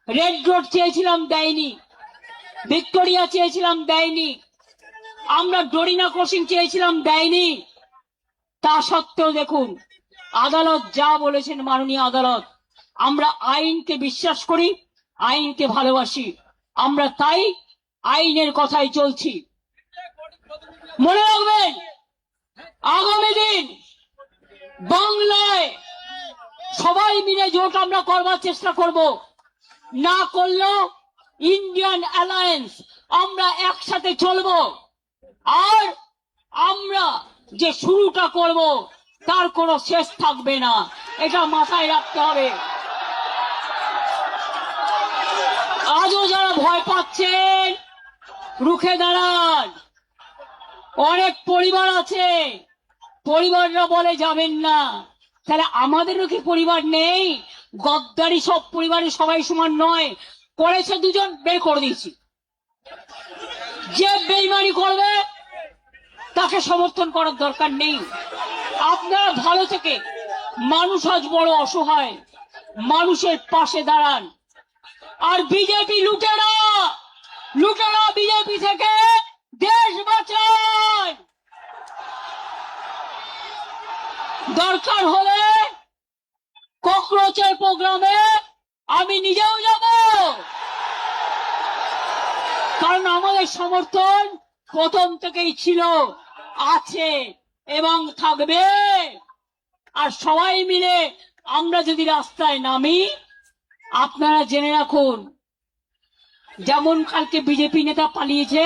রেড রোড চেয়েছিলাম, দেয়নি। ভিক্টোরিয়া চেয়েছিলাম, দেয়নি। আমরা ডরিনা ক্রসিং চেয়েছিলাম, দেয়নি। তা সত্ত্বেও দেখুন আদালত যা বলেছেন, মাননীয় আদালত। আমরা আইনকে বিশ্বাস করি, আইনকে ভালোবাসি, আমরা তাই আইনের কথাই চলছি। মনে রাখবেন, আগামী দিন বাংলায় সবাই মিলে জোট আমরা করবার চেষ্টা করব। না করলেও ইন্ডিয়ান অ্যালায়েন্স, আমরা একসাথে চলবো। আর আমরা যে শুরুটা করব তার কোনো শেষ থাকবে না, এটা মাথায় রাখতে হবে। আজও যারা ভয় পাচ্ছেন, রুখে দাঁড়ান। অনেক পরিবার আছে, পরিবাররা বলে যাবেন না। তাহলে আমাদেরও কি পরিবার নেই? গদ্দারি সব পরিবারে সবাই সমান নয়। করেছে দুজন, বের করে দিয়েছি। যে বেইমানি করবে তাকে সমর্থন করার দরকার নেই। আপনারা ভালো থেকে, মানুষ আজ বড় অসহায়, মানুষের পাশে দাঁড়ান। আর বিজেপি লুটেরা, লুটেরা বিজেপি থেকে দেশ বাঁচান। দরকার হলে ককরোচের প্রোগ্রামে আমি নিজেও যাব, কারণ আমাদের সমর্থন প্রথম থেকেই ছিল, আছে এবং থাকবে। আর সবাই মিলে আমরা যদি রাস্তায় নামি, আপনারা জেনে রাখুন, যেমন কালকে বিজেপি নেতা পালিয়েছে,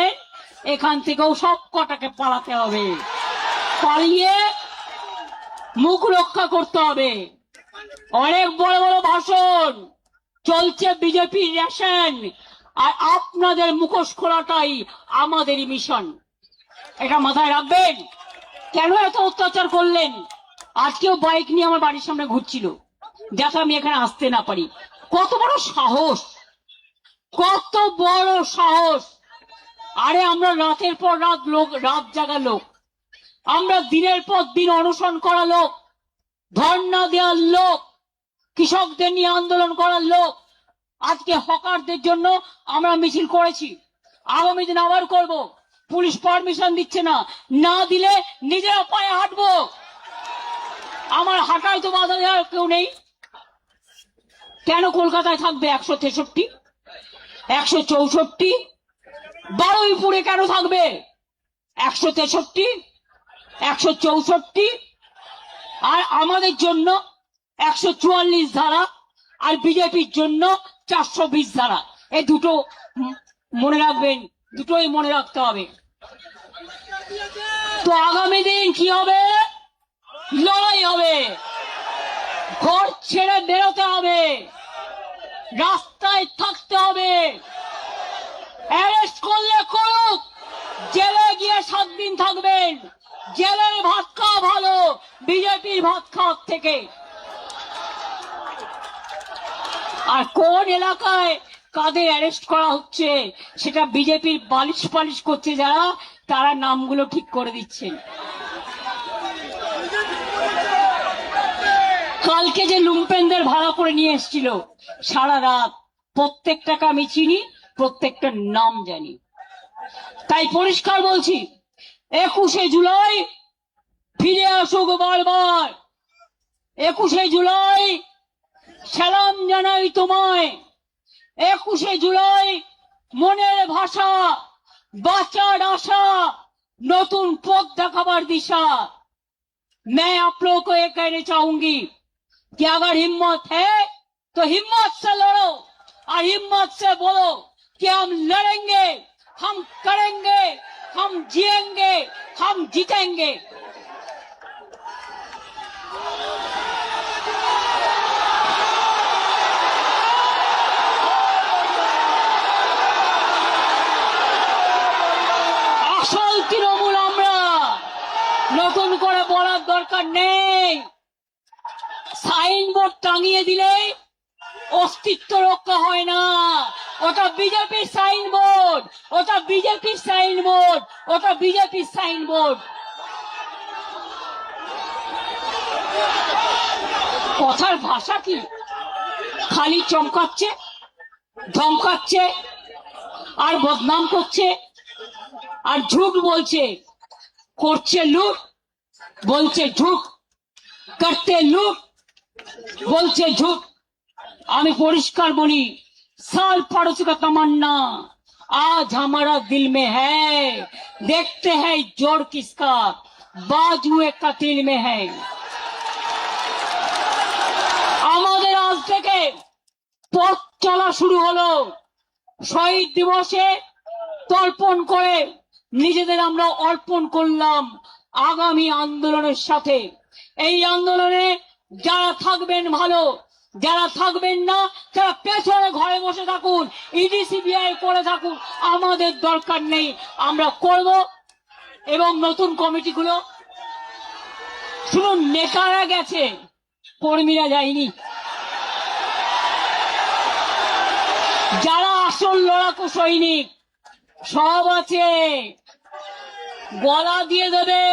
এখান থেকেও সব কটাকে পালাতে হবে, পালিয়ে মুখ রক্ষা করতে হবে। অনেক বড় বড় ভাষণ চলছে, বিজেপির রেশন, আর আপনাদের মুখোশ খোলাটাই আমাদেরই মিশন। এটা মাথায় রাখবেন। কেন এত অত্যাচার করলেন? আজকেও বাইক নিয়ে আমার বাড়ির সামনে ঘুরছিল, যাতে আমি এখানে আসতে না পারি। কত বড় সাহস, কত বড় সাহস! আরে আমরা রাতের পর রাত লোক, রাত জাগা লোক, আমরা দিনের পর দিন অনশন করা লোক, ধর্ণা দেওয়ার লোক, কৃষকদের নিয়ে আন্দোলন করার লোক। আজকে হকারদের জন্য আমরা মিছিল করেছি, আগামী দিন আবার করব। পুলিশ পারমিশন দিচ্ছে না, না দিলে নিজেরা পায়ে হাঁটবো। আমার হাঁটায় তো বাধা দেওয়ার কেউ নেই। কেন কলকাতায় থাকবে 163, 164? বারুইপুরে কেন থাকবে 163, 164? আর আমাদের জন্য 144 ধারা, আর বিজেপির জন্য 420 ধারা। এই দুটো মনে রাখবেন, দুটোই মনে রাখতে হবে। তো আগামী দিন কি হবে? লড়াই হবে, ঘর ছেড়ে বেরোতে হবে, রাস্তায় থাকতে হবে। অ্যারেস্ট করলে করুক, জেলে গিয়ে 7 দিন থাকবেন। জেলের ভাত খাওয়া ভালো বিজেপির ভাত খাওয়ার থেকে। আর কোন এলাকায় কাদের অ্যারেস্ট করা হচ্ছে সেটা বিজেপির বালিশ পালিশ করছে যারা, তারা নামগুলো ঠিক করে দিচ্ছেন। কালকে যে লুম্পেনদের ভাড়া করে নিয়ে এসেছিল সারা রাত, প্রত্যেকটাকে আমি চিনি, প্রত্যেকটার নাম জানি। তাই পরিষ্কার বলছি, 21শে জুলাই ফিরে আসুক বারবার। 21শে জুলাই সালাম জানাই তোমায়। 21শে জুলাই মনের ভাষা, বাঁচার আশা, নতুন পথ দেখাবার दिशा। मैं आप लोगों को ये कहना चाहूंगी कि अगर हिम्मत है तो हिम्मत से लड़ो और हिम्मत से बोलो कि हम लड़ेंगे, हम करेंगे, हम जिएंगे, हम जीतेंगे। আসল তৃণমূল আমরা, নতুন করে বলার দরকার নেই। সাইনবোর্ড টাঙিয়ে দিলে অস্তিত্ব রক্ষা হয় না। ওটা বিজেপির সাইনবোর্ড, ওটা বিজেপির সাইনবোর্ড, ওটা বিজেপির সাইনবোর্ড। কথার ভাষা কি? খালি চমকাচ্ছে, ধমকাচ্ছে, আর বদনাম করছে, আর ঝুট বলছে। করছে লুট, বলছে ঝুট, করতে লুট, বলছে ঝুট। আমি পরিষ্কার বলি, साल पड़ोसी का तमन्ना आज हमारा दिल में है। देखते हैं जोड़ किसका, बाजुए कतिल में है। আমাদের আজ থেকে পথ চলা শুরু হলো। শহীদ দিবসে তর্পণ করে নিজেদের আমরা অর্পণ করলাম আগামী আন্দোলনের সাথে। এই আন্দোলনে যারা থাকবেন ভালো, যারা থাকবেন না তারা পেছনে ঘরে বসে থাকুন, ইডি সিবিআই করে থাকুন, আমাদের দরকার নেই। আমরা করব। এবং নতুন কমিটিগুলো, শুনুন, নেতারা গেছে, কর্মীরা যায়নি। যারা আসল লড়াকু সৈনিক সব আছে। গলা দিয়ে দেবে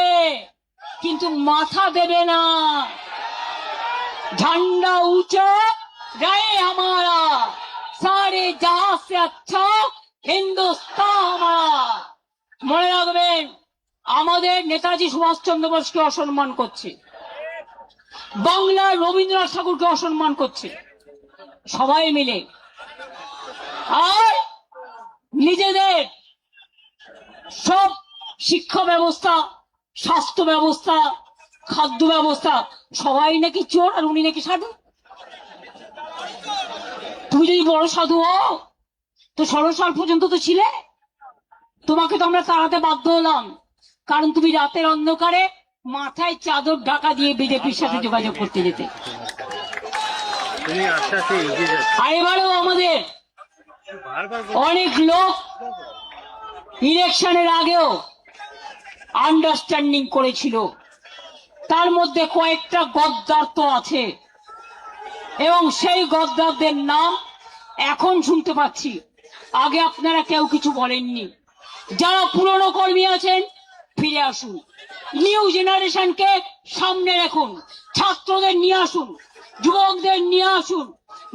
কিন্তু মাথা দেবে না। झंडा ऊंचा रहे हमारा, सारे जहां से अच्छा हिंदुस्तान हमारा। মনে রাখবেন, আমাদের নেতাজি সুভাষচন্দ্র বোসকে অসম্মান করছে, বাংলার রবীন্দ্রনাথ ঠাকুরকে অসম্মান করছে সবাই মিলে। আর নিজেদের সব শিক্ষা ব্যবস্থা, স্বাস্থ্য ব্যবস্থা, খাদ্য ব্যবস্থা সবাই নাকি চোর আর উনি নাকি সাধু। তুমি যদি বড় সাধু হও তো 16 সাল পর্যন্ত তো ছিলে। তোমাকে তো আমরা তাড়াতে বাধ্য হলাম, কারণ তুমি রাতের অন্ধকারে মাথায় চাদর ঢাকা দিয়ে বিজেপির সাথে যোগাযোগ করতে যেতে। আর এবারেও আমাদের অনেক লোক ইলেকশনের আগেও আন্ডারস্ট্যান্ডিং করেছিল, তার মধ্যে কয়েকটা গদ্দার তো আছে, এবং সেই গদ্দারদের নাম এখন শুনতে পাচ্ছি। আগে আপনারা কেউ কিছু বলেননি। যারা পুরনো কর্মী আছেন ফিরে আসুন, নিউ জেনারেশনকে সামনে রাখুন, ছাত্রদের নিয়ে আসুন, যুবকদের নিয়ে আসুন,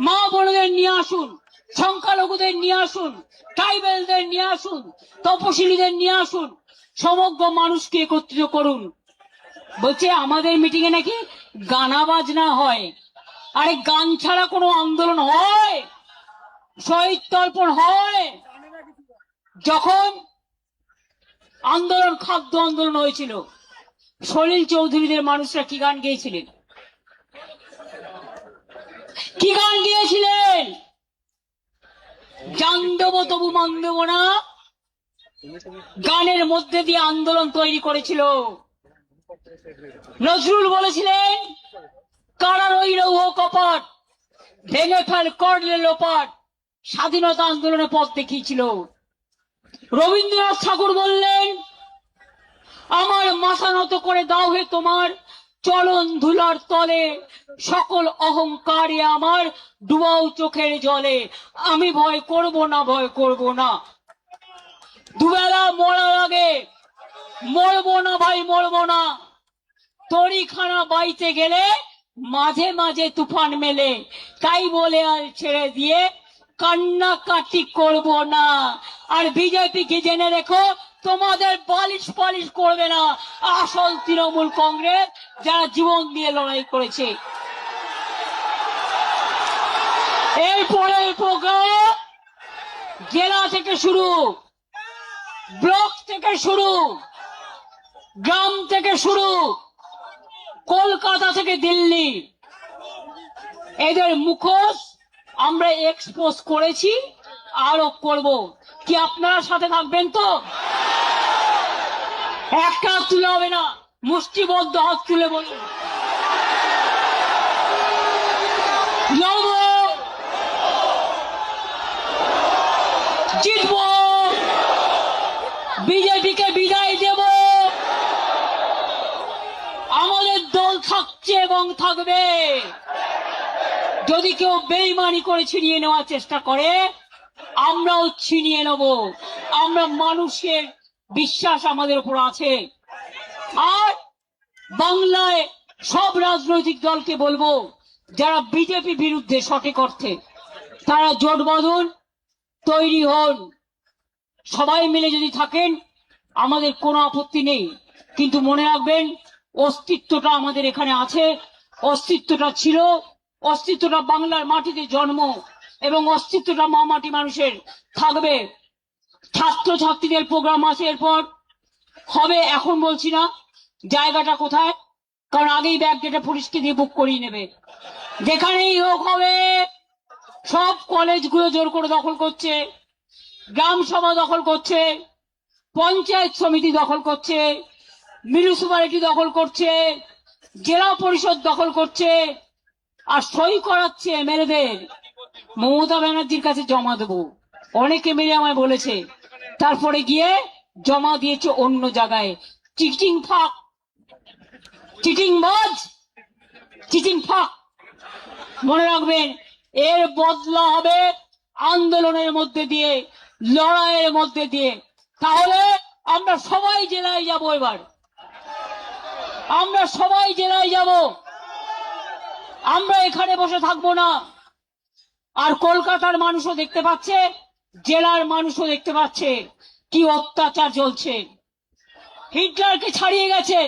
মা বোনদের নিয়ে আসুন, সংখ্যালঘুদের নিয়ে আসুন, ট্রাইবেলদের নিয়ে আসুন, তপশিলীদের নিয়ে আসুন, সমগ্র মানুষকে একত্রিত করুন। বলছে আমাদের মিটিং এ নাকি গানা বাজনা হয়। আরে গান ছাড়া কোনো আন্দোলন হয়? শহীদ তর্পণ হয়? যখন আন্দোলন, খাদ্য আন্দোলন হয়েছিল, সলিল চৌধুরীদের মানুষরা কি গান গেয়েছিলেন? কি গান গিয়েছিলেন? জান দেবো তবু মান দেবো না, গানের মধ্যে দিয়ে আন্দোলন তৈরি করেছিল। নজরুল বলেছিলেন, কারা রইল ও কপট, ভেঙে ফেল করলে লোপাট। স্বাধীনতা আন্দোলনে পথ দেখিয়েছিল। রবীন্দ্রনাথ ঠাকুর বললেন, আমার মাথা নত করে দাও হে তোমার চরণ ধুলার তলে, সকল অহংকারে আমার ডুবাও চোখের জলে। আমি ভয় করব না, ভয় করব না। দুবেলা মরার আগে মরবো না ভাই, মরবো না। তরিখানা বাইতে গেলে মাঝে মাঝে তুফান মেলে, তাই বলে আর ছেড়ে দিয়ে কান্নাকাটি করব না। আর বিজেপি কি জেনে রেখো, তোমাদের বালিশ পালিশ করবে না আসল তৃণমূল কংগ্রেস, যারা জীবন দিয়ে লড়াই করেছে। এরপরের প্রোগ্রাম জেলা থেকে শুরু, ব্লক থেকে শুরু, গ্রাম থেকে শুরু, কলকাতা থেকে দিল্লি, এদের মুখোশ আমরা এক্সপোজ করেছি, আরো করব। কি আপনারা সাথে থাকবেন তো? একটা হাত তুলে হবে না, মুষ্টিবদ্ধ হাত তুলে বলুন লড়বো, জিতবো, বিজেপিকে বিদায় দেব। আমাদের দল থাকছে এবং থাকবে। যদি কেউ বেইমানি করে ছিনিয়ে নেওয়ার চেষ্টা করে, আমরাও ছিনিয়ে নেব। আমরা মানুষের বিশ্বাস আমাদের উপর আছে। আর বাংলায় সব রাজনৈতিক দলকে বলবো, যারা বিজেপি বিরুদ্ধে সঠিক অর্থে, তারা জোট বাঁধুন, তৈরি হন। সবাই মিলে যদি থাকেন আমাদের কোনো আপত্তি নেই, কিন্তু মনে রাখবেন অস্তিত্বটা আমাদের এখানে আছে, অস্তিত্বটা ছিল, অস্তিত্বটা বাংলার মাটিতে জন্ম, এবং অস্তিত্বটা মা মাটি মানুষের থাকবে। ছাত্রছাত্রীদের প্রোগ্রাম আছে, এরপর হবে, এখন বলছি না জায়গাটা কোথায়, কারণ আগেই ব্যাগ ডেটা পুলিশকে দিয়ে বুক করিয়ে নেবে। যেখানেই হোক হবে। সব কলেজগুলো জোর করে দখল করছে, গ্রাম সভা দখল করছে, পঞ্চায়েত সমিতি দখল করছে, মিউনিসিপ্যালিটি দখল করছে, জেলা পরিষদ দখল করছে, আর সই করাচ্ছে এমএলএদের। মমতা ব্যানার্জির কাছে জমা দেবো, অনেকে মিলে আমায় বলেছে, তারপরে গিয়ে জমা দিয়েছে অন্য জায়গায়। চিটিং ফাঁক, চিটিং বাজ, চিটিং ফাঁক। মনে রাখবেন, এর বদলা হবে আন্দোলনের মধ্যে দিয়ে, লড়াইয়ের মধ্যে দিয়ে। তাহলে আমরা সবাই জেলায় যাব, এবার আমরা সবাই জেলায় যাব, আমরা এখানে বসে থাকবো না। আর কলকাতার মানুষও দেখতে পাচ্ছে, জেলার মানুষও দেখতে পাচ্ছে কি অত্যাচার চলছে। হিটলারকে ছাড়িয়ে গেছে,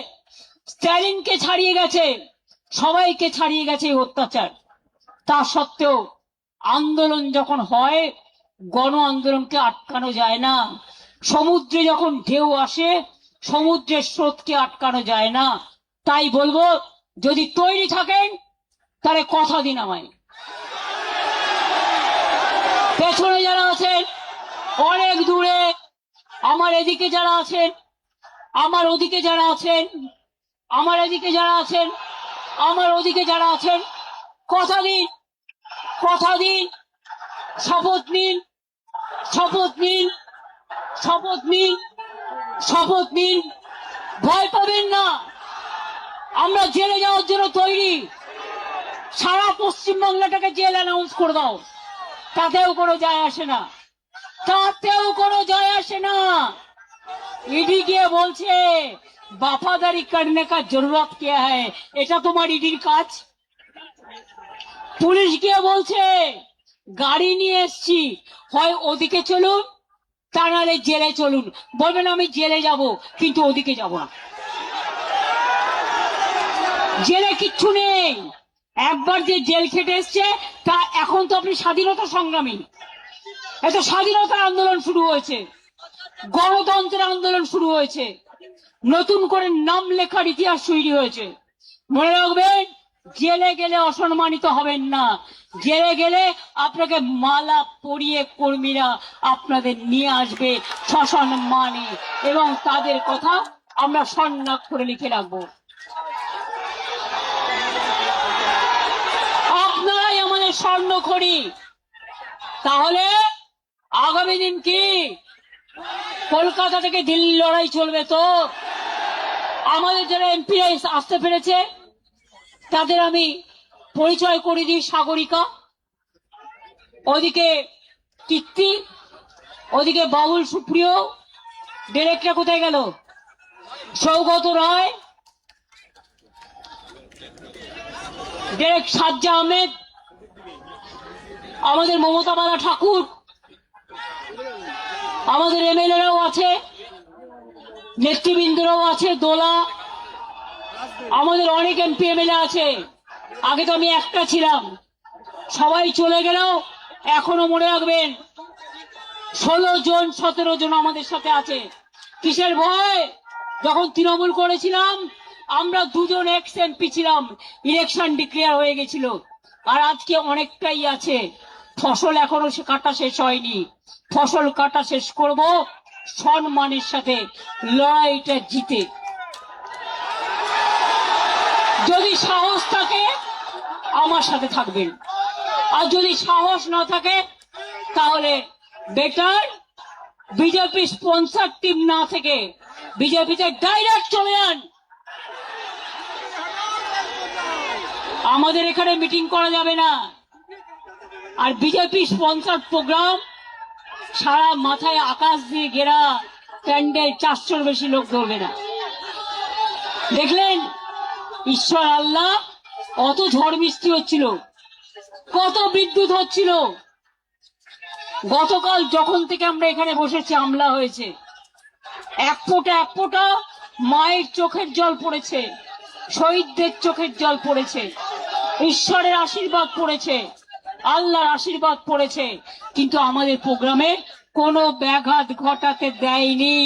স্ট্যালিনকে ছাড়িয়ে গেছে, সবাইকে ছাড়িয়ে গেছে এই অত্যাচার। তা সত্ত্বেও আন্দোলন যখন হয়, গণ আন্দোলনকে আটকানো যায় না। সমুদ্রে যখন ঢেউ আসে, সমুদ্রের স্রোতকে আটকানো যায় না। তাই বলবো, যদি তৈরি থাকেন তাহলে কথা দিন আমায়। পেছনে যারা আছেন, অনেক দূরে, আমার এদিকে যারা আছেন, আমার ওদিকে যারা আছেন, আমার এদিকে যারা আছেন, আমার ওদিকে যারা আছেন, কথা দিন, কথা দিন, শপথ নিন, শপথ নিন, শপথ নিন, শপথ নিন। ভয় পাবেন না, আমরা জেলে যাওয়ার জন্য তৈরি। সারা পশ্চিমবাংলাটাকে জেল অ্যানাউন্স করে দাও, তাতেও কোনো যায় আসে না, তাতেও কোনো যায় আসে না। ইডি গিয়ে বলছে वफादारी करने का जरूरत क्या है, এটা তোমার ইডির কাজ। পুলিশ গিয়ে বলছে গাড়ি নিয়ে এসছি, হয় ওদিকে চলুন, তা নাহলে জেলে চলুন। বলবেন আমি জেলে যাব, কিন্তু ওদিকে যাব না। জেলে কিচ্ছু নেই। একবার যে জেল খেটে এসছে, তা এখন তো আপনি স্বাধীনতা সংগ্রামী। এত স্বাধীনতার আন্দোলন শুরু হয়েছে, গণতন্ত্রের আন্দোলন শুরু হয়েছে, নতুন করে নাম লেখার ইতিহাস তৈরি হয়েছে। মনে রাখবেন, জেলে গেলে অসম্মানিত হবেন না। জেলে গেলে আপনাকে মালা পরিয়ে কর্মীরা আপনাদের নিয়ে আসবে সসম্মানে, এবং তাদের কথা আমরা স্বর্ণাক্ষরে লিখে রাখবো। আপনারাই আমাদের স্বর্ণখড়ি। তাহলে আগামী দিন কি কলকাতা থেকে দিল্লি লড়াই চলবে তো। আমাদের যারা এমপি আসতে পেরেছে তাদের আমি পরিচয় করে দিই। সাগরিকা, ওদিকে কীর্তি, ওদিকে বাবুল সুপ্রিয়, ডিরেক্টর কোথায় গেল, সৌগত রায়, ডিরেক্ট সাজ্জা আহমেদ, আমাদের মমতা বালা ঠাকুর, আমাদের এমএলএরাও আছে, নেতৃবৃন্দরাও আছে, দোলা, আমাদের অনেক এমপি এমএলএ আছে। আগে তো আমি একটা ছিলাম, সবাই চলে গেলেও এখনো মনে রাখবেন 16 জন 17 জন আমাদের সাথে আছে। কিসের ভয়? যখন তৃণমূল করেছিলাম আমরা 2 জন এক্স এমপি ছিলাম, ইলেকশন ডিক্লেয়ার হয়ে গেছিল। আর আজকে অনেকটাই আছে। ফসল এখনো কাটা শেষ হয়নি, ফসল কাটা শেষ করব সম্মানের সাথে, লড়াইটা জিতে। যদি সাহস থাকে আমার সাথে থাকবেন, আর যদি সাহস না থাকে তাহলে বেটার বিজেপি স্পন্সর টিম না থেকে বিজেপিতে ডাইরেক্ট চলে যান। আমাদের এখানে মিটিং করা যাবে না। আর বিজেপি স্পন্সর প্রোগ্রাম সারা মাথায় আকাশ দিয়ে ঘেরা প্যান্ডেল, 400-র বেশি লোক ধরবে না। দেখলেন ঈশ্বর আল্লাহ, অত ঝড় বৃষ্টি হচ্ছিল, কত বিদ্যুৎ হচ্ছিল। গতকাল যখন থেকে আমরা এখানে বসেছি হামলা হয়েছে, এক ফোঁটা মায়ের চোখের জল পড়েছে, শহীদদের চোখের জল পড়েছে, ঈশ্বরের আশীর্বাদ পড়েছে, আল্লাহর আশীর্বাদ পড়েছে, কিন্তু আমাদের প্রোগ্রামে কোনো ব্যাঘাত ঘটাতে দেয়নি।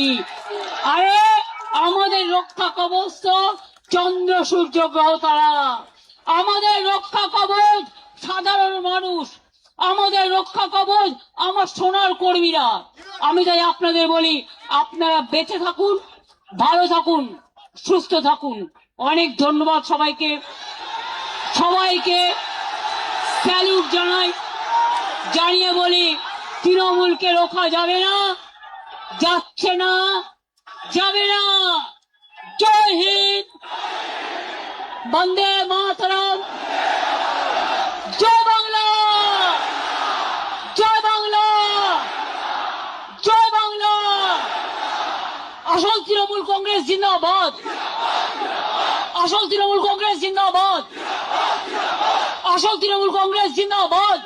আরে আমাদের রক্ষা কবচ তো চন্দ্র সূর্য গ্রহ তারা, আমাদের রক্ষা কবচ সাধারণ মানুষ, আমাদের রক্ষা কবচ আমার সোনার কর্মীরা। আমি তাই আপনাদের বলি, আপনারা বেঁচে থাকুন, ভালো থাকুন, সুস্থ থাকুন। অনেক ধন্যবাদ সবাইকে, সবাইকে স্যালুট জানাই, জানিয়ে বলি তৃণমূলকে রোখা যাবে না, যাচ্ছে না, যাবে না। জয় হিন্দ, বন্দে মাতরম, জয় বাংলা, জয় বাংলা, জয় বাংলা। আসল তৃণমূল কংগ্রেস জিন্দাবাদ, আসল তৃণমূল কংগ্রেস জিন্দাবাদ, আসল তৃণমূল কংগ্রেস জিন্দাবাদ।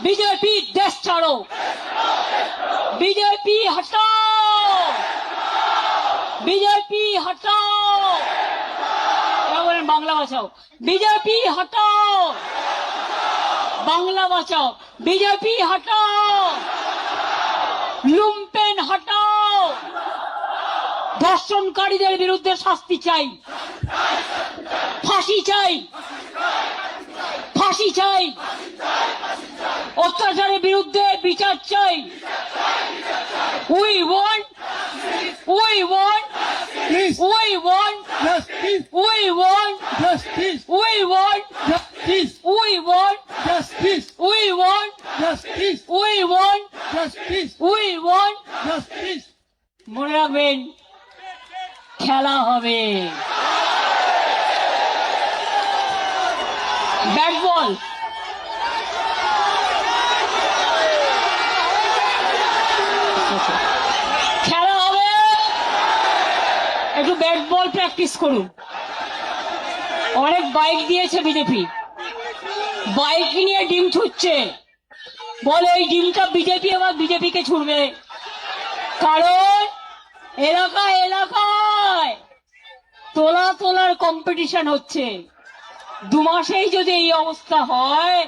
বিজেপি দেশ ছাড়ো, বিজেপি হটাও, বিজেপি হটাও। বলেন বাংলা বাঁচাও, বিজেপি হটাও, বাংলা বাঁচাও, বিজেপি হটাও, লুম্পেন হটাও। ধর্ষণকারীদের বিরুদ্ধে শাস্তি চাই, ফাঁসি চাই, ফাঁসি চাই, অত্যাচারের বিরুদ্ধে বিচার চাই। We want, we want, we want, we want, we want, we want, we want, we want, we want. মনে রাখবেন খেলা হবে, ব্যাট বল। খেলা হবে, একটু ব্যাট বল প্র্যাকটিস করুন। অনেক বাইক দিয়েছে বিজেপি, বাইক নিয়ে ডিম ছুটছে, বলে এই ডিমটা বিজেপি আবার বিজেপিকে ছুড়বে। কারণ এলাকায় এলাকায় তোলার কম্পিটিশন হচ্ছে। 2 মাসেই যদি এই অবস্থা হয়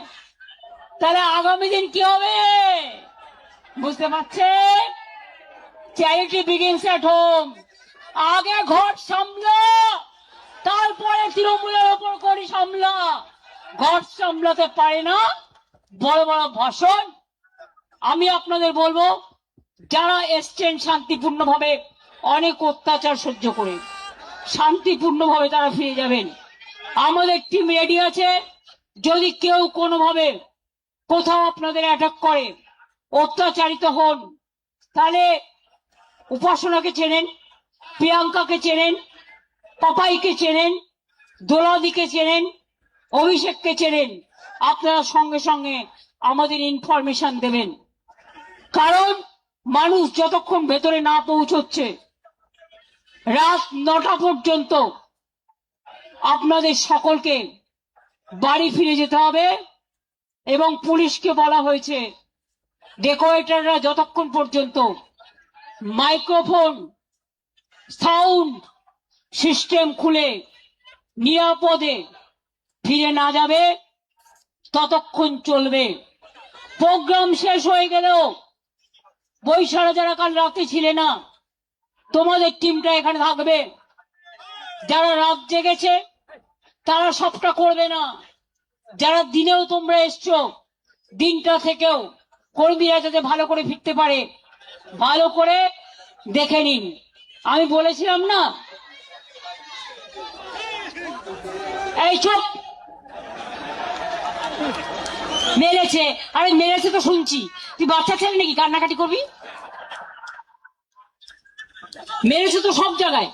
তাহলে আগামী দিন কি হবে বুঝতে পারছেন? Charity begins at home. আগে ঘর সামলা, তারপরে তৃণমূলের ওপর করি সামলা। ঘর সামলাতে পারে না, বড় বড় ভাষণ। আমি আপনাদের বলবো, যারা এসছেন শান্তিপূর্ণভাবে, অনেক অত্যাচার সহ্য করে শান্তিপূর্ণভাবে তারা ফিরে যাবেন। আমাদের টিম রেডি আছে। যদি কেউ কোনোভাবে কোথাও আপনাদের অ্যাটাক করে, অত্যাচারিত হন, তাহলে উপাসনাকে চেনেন, প্রিয়াঙ্কাকে চেনেন, পাপাইকে চেনেন, দোলাদিকে চেনেন, অভিষেককে চেনেন। আপনারা সঙ্গে সঙ্গে আমাদের ইনফরমেশন দেবেন, কারণ মানুষ যতক্ষণ ভেতরে না পৌঁছচ্ছে রাত 9টা পর্যন্ত আপনাদের সকলকে বাড়ি ফিরে যেতে হবে। এবং পুলিশকে বলা হয়েছে ডেকোরেটররা যতক্ষণ পর্যন্ত মাইক্রোফোন সাউন্ড সিস্টেম খুলে নিরাপদে ফিরে না যাবে ততক্ষণ চলবে। প্রোগ্রাম শেষ হয়ে গেলেও বৈশাখা যারা কাল রাতে ছিলে না, তোমাদের টিমটা এখানে থাকবে। যারা রাত জেগেছে তারা সবটা করবে না। যারা দিনেও তোমরা এসছো, দিনটা থেকেও কর্মীরা যাতে ভালো করে ফিরতে পারে ভালো করে দেখে নিন। আমি বলেছিলাম না, এই চুপ, মেরেছে। আরে মেরেছে তো শুনছি, তুই বাচ্চা ছেলে নাকি কান্নাকাটি করবি? মেরেছে তো সব জায়গায়,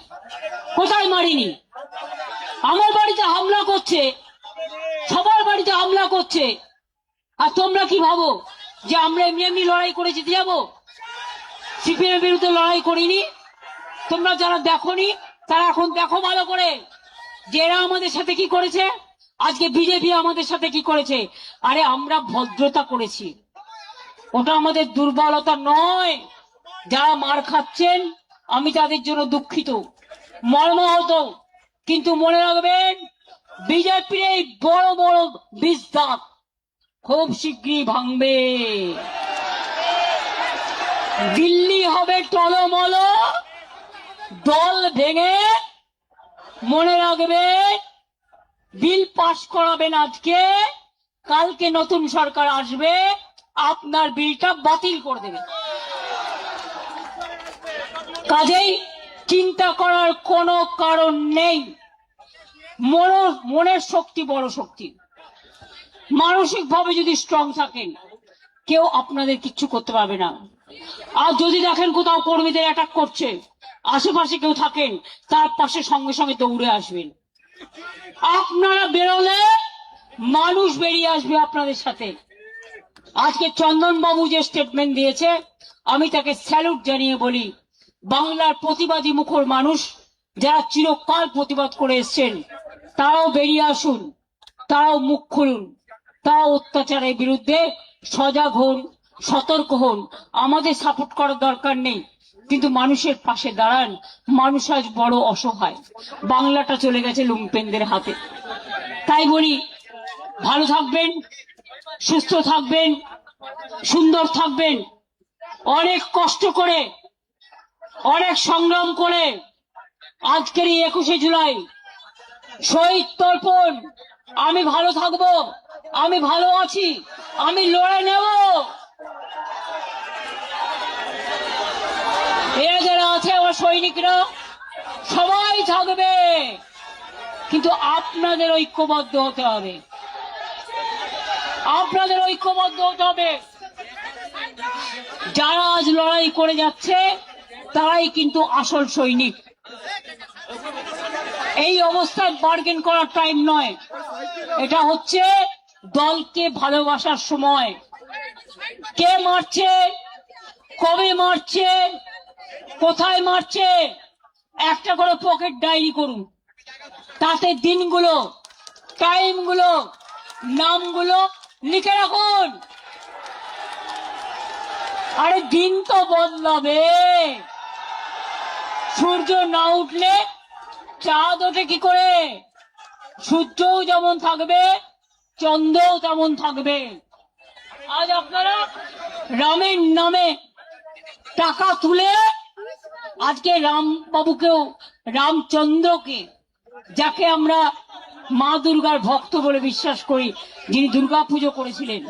কোথায় মারিনি? আমার বাড়িতে হামলা করছে, সবার বাড়িতে হামলা করছে, আর তোমরা কি ভাবো যে আমরা এমনি এমনি লড়াই করে জিতে যাবো? সিপিএম এর বিরুদ্ধে লড়াই করিনি। তোমরা যারা দেখোনি তারা এখন দেখো ভালো করে যে এরা আমাদের সাথে কি করেছে, আজকে বিজেপি আমাদের সাথে কি করেছে। আরে আমরা ভদ্রতা করেছি, ওটা আমাদের দুর্বলতা নয়। যারা মার খাচ্ছেন আমি তাদের জন্য দুঃখিত, মর্মাহত, কিন্তু মনে রাখবেন বিজেপির এই বড় বড় বিস্তার খুব শীঘ্রই ভাঙবে। দিল্লি হবে টলমল, দল ভেঙে। মনে রাখবেন বিল পাশ করাবেন আজকে, কালকে নতুন সরকার আসবে, আপনার বিলটা বাতিল করে দেবে। কাজেই চিন্তা করার কোনো কারণ নেই। মনের শক্তি বড় শক্তি। মানসিক ভাবে যদি স্ট্রং থাকেন কেউ আপনাদের কিচ্ছু করতে পারবে না। আর যদি দেখেন কোথাও কর্মীদের অ্যাটাক করছে, আশেপাশে কেউ থাকেন, তার পাশে সঙ্গে সঙ্গে দৌড়ে আসবেন। আপনারা বেরোলে মানুষ বেরিয়ে আসবে আপনাদের সাথে। আজকে চন্দন বাবু যে স্টেটমেন্ট দিয়েছে আমি তাকে স্যালুট জানিয়ে বলি, বাংলার প্রতিবাদী মুখর মানুষ যারা চিরকাল প্রতিবাদ করে এসছেন তারাও বেরিয়ে আসুন, তারাও মুখ খুলুন, তারাও অত্যাচারের বিরুদ্ধে সজাগ হন, সতর্ক হন। আমাদের সাপোর্ট করার দরকার নেই, কিন্তু মানুষের পাশে দাঁড়ান। মানুষ আজ বড় অসহায়, বাংলাটা চলে গেছে লুম্পেনদের হাতে। তাই বলি ভালো থাকবেন, সুস্থ থাকবেন, সুন্দর থাকবেন। অনেক কষ্ট করে, অনেক সংগ্রাম করে আজকের এই 21শে জুলাই শহীদ তর্পণ। আমি ভালো থাকবো, আমি ভালো আছি, আমি লড়াই নেব। এরা যারা আছে আমার সৈনিকরা সবাই থাকবে, কিন্তু আপনাদের ঐক্যবদ্ধ হতে হবে, আপনাদের ঐক্যবদ্ধ হতে হবে। যারা আজ লড়াই করে যাচ্ছে তারাই কিন্তু আসল সৈনিক। এই অবস্থায় বার্গেন করার টাইম নয়, এটা হচ্ছে দলকে ভালোবাসার সময়। কে মারছে, কবে মারছে, কোথায় মারছে, একটা করে পকেট ডায়েরি করুন, তাতে দিনগুলো, টাইমগুলো, নামগুলো লিখে রাখুন। আরে দিন তো বদলাবে, সূর্য না উঠলে চাঁদ ওঠে কি করে? সূর্যও যেমন থাকবে চন্দ্রও তেমন থাকবে। আজ আপনারা রামের নামে টাকা তুলে আজকে রামবাবুকেও, রামচন্দ্রকে, যাকে আমরা মা দুর্গার ভক্ত বলে বিশ্বাস করি, যিনি দুর্গা পুজো করেছিলেন,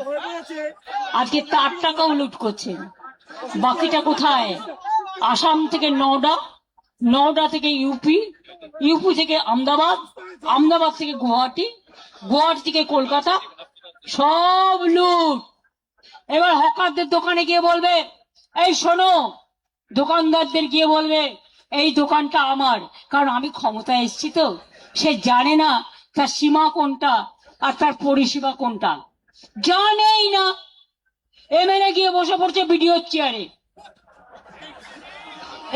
আজকে তার টাকাও লুট করছেন। বাকিটা কোথায়? আসাম থেকে নওডা, নওডা থেকে ইউপি, ইউপি থেকে আহমেদাবাদ, আহমেদাবাদ থেকে গুয়াহাটি, গুয়াহাটি থেকে কলকাতা, সব লুট। এবার হকারদের দোকানে গিয়ে বলবে, এই শোনো দোকানদারদের গিয়ে বলবে এই দোকানটা আমার, কারণ আমি ক্ষমতায় এসেছি তো। সে জানে না তার সীমা কোনটা আর তার পরিষেবা কোনটা, জানেই না। এমএলএ গিয়ে বসে পড়ছে বিডিওর চেয়ারে,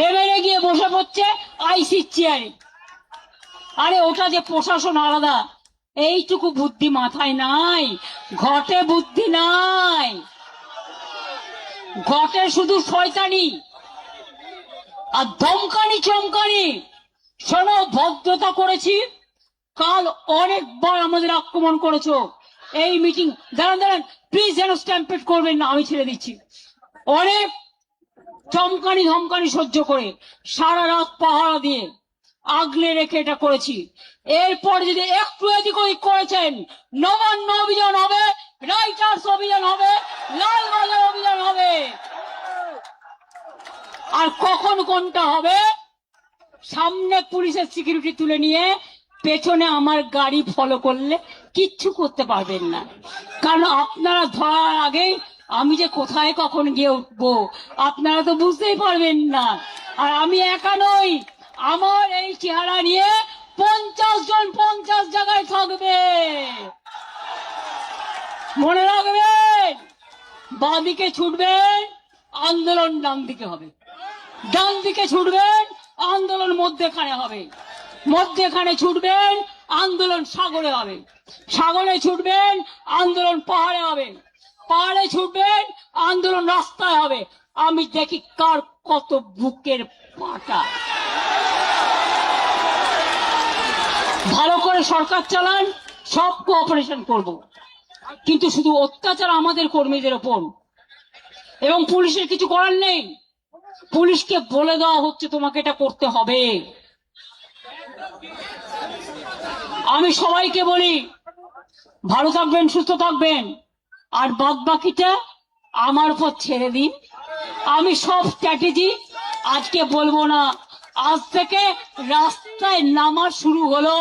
এমএলএ গিয়ে বসে পড়ছে আইসির চেয়ারে। আরে ওটা যে প্রশাসন আলাদা, এইটুকু বুদ্ধি মাথায় নাই, ঘটে বুদ্ধি নাই, ঘটে শুধু শয়তানি আর ধমকানি চমকানি। শোনো, ভদ্রতা করেছি, কাল অনেকবার আমাদের আক্রমণ করেছো। এই মিটিং, দাঁড়ান দাঁড়ান প্লিজ, যেন স্ট্যাম্পেড করবেন না, আমি ছেড়ে দিচ্ছি। অনেক চমকানি ধমকানি সহ্য করে সারা রাত পাহারা দিয়ে আগলে রেখে এটা করেছি। এরপর যদি একটু এদিক ওদিক করেছেন, নবান্ন অভিযান হবে, রাইটার্স অভিযান হবে, লালবাজার অভিযান হবে। আর কখন কোনটা হবে, সামনে পুলিশের সিকিউরিটি তুলে নিয়ে পেছনে আমার গাড়ি ফলো করলে কিচ্ছু করতে পারবেন না, কারণ আপনারা ধরার আগে আমি যে কোথায় কখন গিয়ে উঠবো আপনারা তো বুঝতেই পারবেন না। আর আমি একা নই, আমার এই চেহারা নিয়ে 50 জন 50 জায়গায় থাকবে, মনে রাখবেন। বাঁদিকে ছুটবেন, আন্দোলন ডান দিকে হবে, ডান দিকে ছুটবেন, আন্দোলন মধ্যেখানে হবে, মধ্যেখানে ছুটবেন, আন্দোলন সাগরে হবে, সাগরে ছুটবেন, আন্দোলন পাহাড়ে হবে, পাহাড়ে ছুটবেন, আন্দোলন রাস্তায় হবে। আমি দেখি কার কত বুকের পাটা। ভালো করে সরকার চালান, সব কোঅপারেশন করব, কিন্তু শুধু অত্যাচার আমাদের কর্মীদের ওপর, এবং পুলিশের কিছু করার নেই। পুলিশকে বলে দেওয়া হচ্ছে তোমাকে এটা করতে হবে। আমি সবাইকে বলি ভালো থাকবেন, সুস্থ থাকবেন, আর বাদ বাকিটা আমার উপর ছেড়ে দিন। আমি সব স্ট্র্যাটেজি আজকে বলবো না, আজ থেকে রাস্তায় নামা শুরু হলো,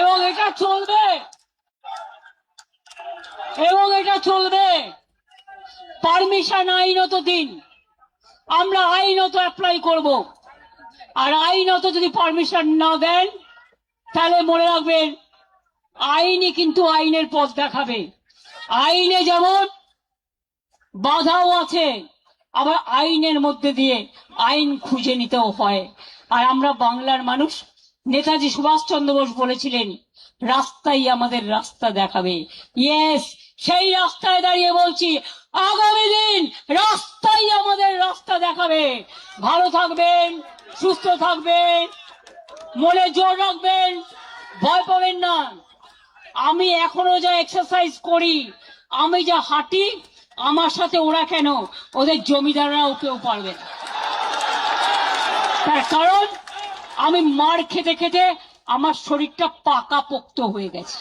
এবং এটা চলবে, এবং এটা চলবে। পারমিশন আইনত দিন, আমরা আইনত অ্যাপ্লাই করব, আর আইনত যদি পারমিশন না দেন তাহলে মনে রাখবেন আইনই কিন্তু আইনের পথ দেখাবে। আইনে যেমন বাধাও আছে, আবার আইনের মধ্যে দিয়ে আইন খুঁজে নিতেও হয়। আর আমরা বাংলার মানুষ, নেতাজি সুভাষচন্দ্র বোস বলেছিলেন রাস্তাই আমাদের রাস্তা দেখাবে। ইয়েস, সেই রাস্তায় দাঁড়িয়ে বলছি আগামী দিন রাস্তাই আমাদের রাস্তা দেখাবে। ভালো থাকবেন, সুস্থ থাকবেন, মনে জোর রাখবেন, ভয় পাবেন না। আমি এখনো যা এক্সারসাইজ করি, আমি যা হাঁটি, আমার সাথে ওরা কেন, ওদের জমিদাররাও কেউ পারবে না। তার কারণ আমি মার খেতে খেতে আমার শরীরটা পাকা পোক্ত হয়ে গেছে।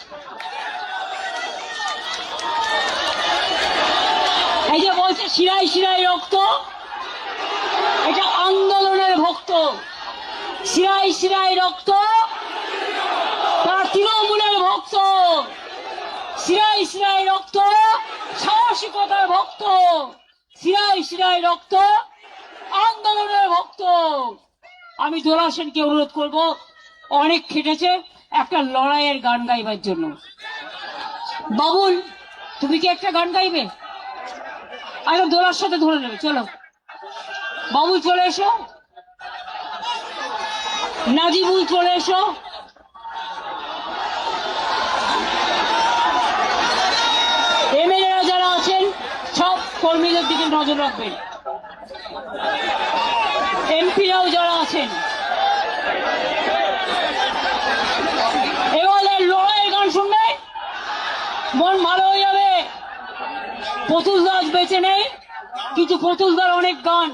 এই যে বলছে শিরায় শিরায় রক্ত, এটা আন্দোলনের ভক্ত। শিরায় শিরায় রক্ত, তারা তৃণমূলের ভক্ত। শিরায় শিরায় রক্ত, সাহসিকতার ভক্ত। শিরায় শিরায় রক্ত, আন্দোলনের ভক্ত। আমি দোলা সেনকে অনুরোধ করব, অনেক খেটেছে, একটা লড়াইয়ের গান গাইবার জন্য। বাবুল, তুমি কি একটা গান গাইবে? আরে দোলার সাথে ধরে নেবে, চলো বাবুল চলে এসো, নাজিবুল চলে এসো। এমএলএরা যারা আছেন সব কর্মীদের দিকে নজর রাখবেন, এমপিরাও যারা আছেন। এবারে লড়াইয়ের গান শুনবে, মন ভালো হয়ে যাবে। প্রতুল দাস বেঁচে নেই, কিন্তু প্রতুলদার অনেক গান,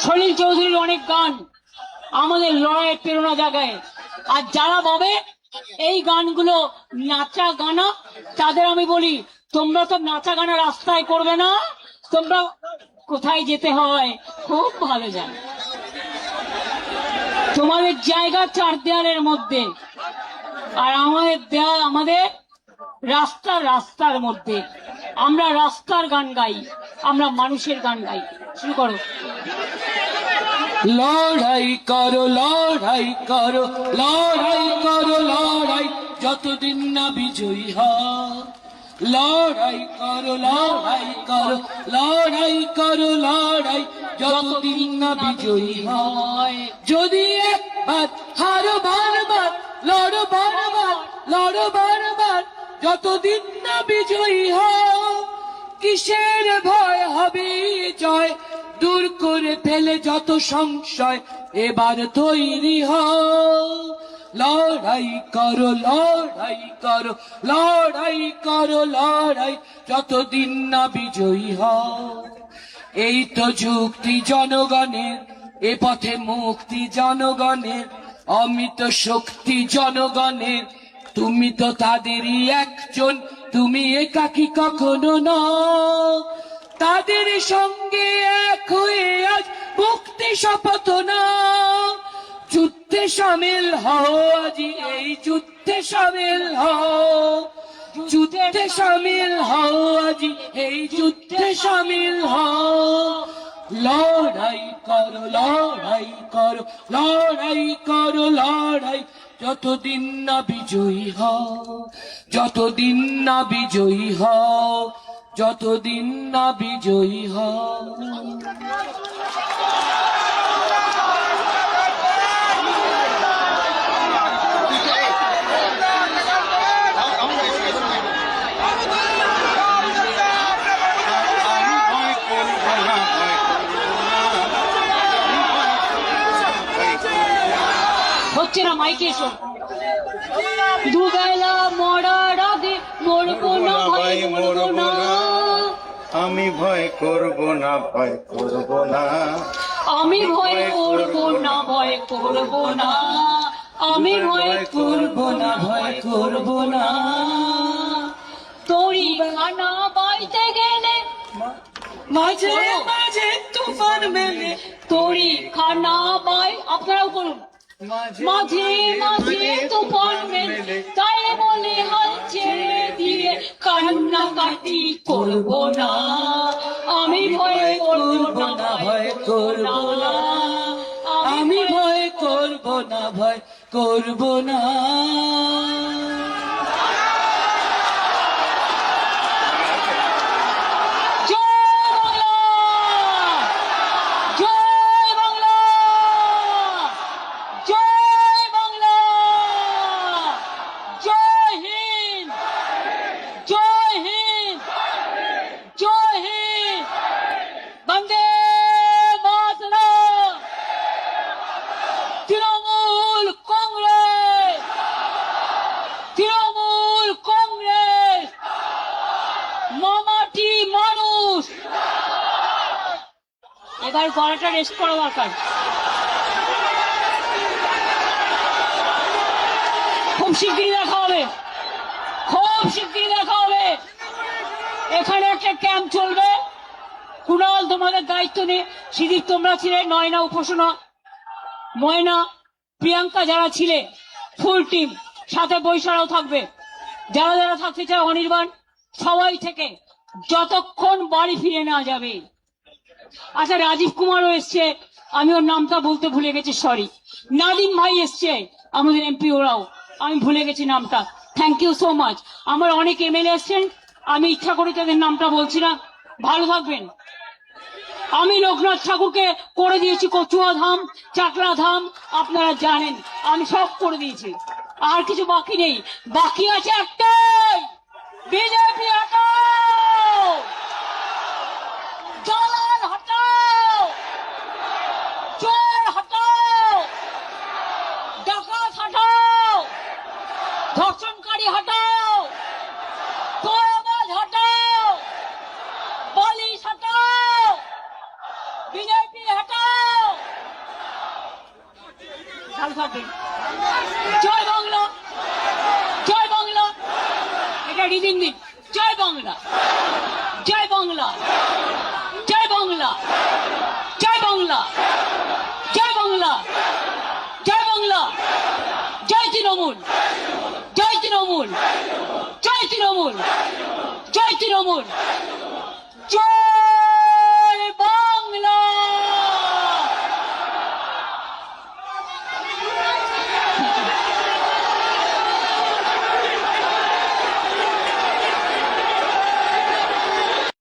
সলিল চৌধুরীর অনেক গান আমাদের লড়াইয়ের প্রেরণা জাগায়। আর যারা ভাবে এই গানগুলো নাচা গানা, তাদের আমি বলি তোমরা তো নাচা গানা রাস্তায় করবে না, তোমরা কোথায় যেতে হয় খুব ভালো জানো। তোমাদের জায়গা চার দেয়ালের মধ্যে, আর আমাদের দেয়াল, আমাদের রাস্তা, রাস্তার মধ্যে। আমরা রাস্তার গান গাই, আমরা মানুষের গান গাই। শুরু করো। লড়াই করো লড়াই করো লড়াই করো লড়াই যতদিন না বিজয়ী হয় লড়াই করো লড়াই করো লড়াই করো লড়াই যতদিন না বিজয়ী হয় যদি একবার হারো বারবার লড়ো বারবার লড়ো বারবার যতদিন না বিজয়ী হয় কিসের ভয় হবে জয় দূর করে ফেলে যত সংশয় এবার তৈরি হও লড়াই করো লড়াই করো লড়াই করো লড়াই যতদিন না বিজয়ী হও এই তো যুক্তি জনগণের এ পথে মুক্তি জনগণের অমিত শক্তি জনগণের তুমি তো তাদেরই একজন তুমি একাকী কখনো নও তাদের সঙ্গে এক হয়ে আজ মুক্তি শপথ নাও যুদ্ধে সামিল হও আজি এই যুদ্ধে সামিল হও যুদ্ধে সামিল হও আজি এই যুদ্ধে সামিল হও লড়াই করো লড়াই করো লড়াই করো লড়াই যতদিন না বিজয়ী হও যতদিন না বিজয়ী হও যতদিন না বিজয়ী হও হচ্ছে না মাইকে এসো দুবেলা মরার আগে মরবো না ভাই মরবো না আমি ভয় করব না ভয় করব না আমি ভয় করবো না ভয় করবো না আমি ভয় করবো না ভয় করবো না তোরই খানা বাইতে গেলে মাঝে মাঝে তুফান মেলে তোরই খানা বাই আপনারাও করুন মাঝে মাঝে তুফান মেলে তাই বলে হাল ছেড়ে দিয়ে কান্নাকাটি করবো না আমি ভয় করবো না ভয় করবো না আমি ভয় করবো না ভয় করবো না এবার গলাটা রেস্ট করা দরকার খুব শিগগিরই দেখা হবে খুব শিগগিরই দেখা হবে এখানে একটা ক্যাম্প চলবে কুণাল তোমাদের দায়িত্ব নিয়ে সিদ্দিক তোমরা ছিলে নয়না উপাসনা ময়না প্রিয়াঙ্কা যারা ছিলে ফুল টিম সাথে বৈশারাও থাকবে যারা যারা থাকতে চায় অনির্বাণ সবাই থেকে যতক্ষণ বাড়ি ফিরে নেওয়া যাবে আচ্ছা রাজীব কুমারও এসছে আমি ওর নামটা বলতে ভুলে গেছি সরি নাদিম ভাই এসছে আমাদের এমপি ওরাও আমি ভুলে গেছি নামটা থ্যাংক ইউ সো মাচ আমার অনেক এমএলএ এসছেন আমি ইচ্ছা করে তাদের নামটা বলছি না ভালো থাকবেন আমি লোকনাথ ঠাকুরকে করে দিয়েছি কচুয়া ধাম চাকরা ধাম আপনারা জানেন আমি সব করে দিয়েছি আর কিছু বাকি নেই বাকি আছে একটাই বিজেপি হটাও দালাল হটাও চোর হটাও ডাকাত হটাও ধর্ষণকারী হটাও তোলাবাজ হটাও পুলিশ হটাও বিজেপি হটাও ভালো থাকবেন জয় বাংলা জয় বাংলা এটা রিডিং দিন জয় বাংলা জয় বাংলা জয় বাংলা জয় বাংলা জয় বাংলা জয় বাংলা জয় তৃণমূল জয় তৃণমূল জয় তৃণমূল জয় তৃণমূল জয়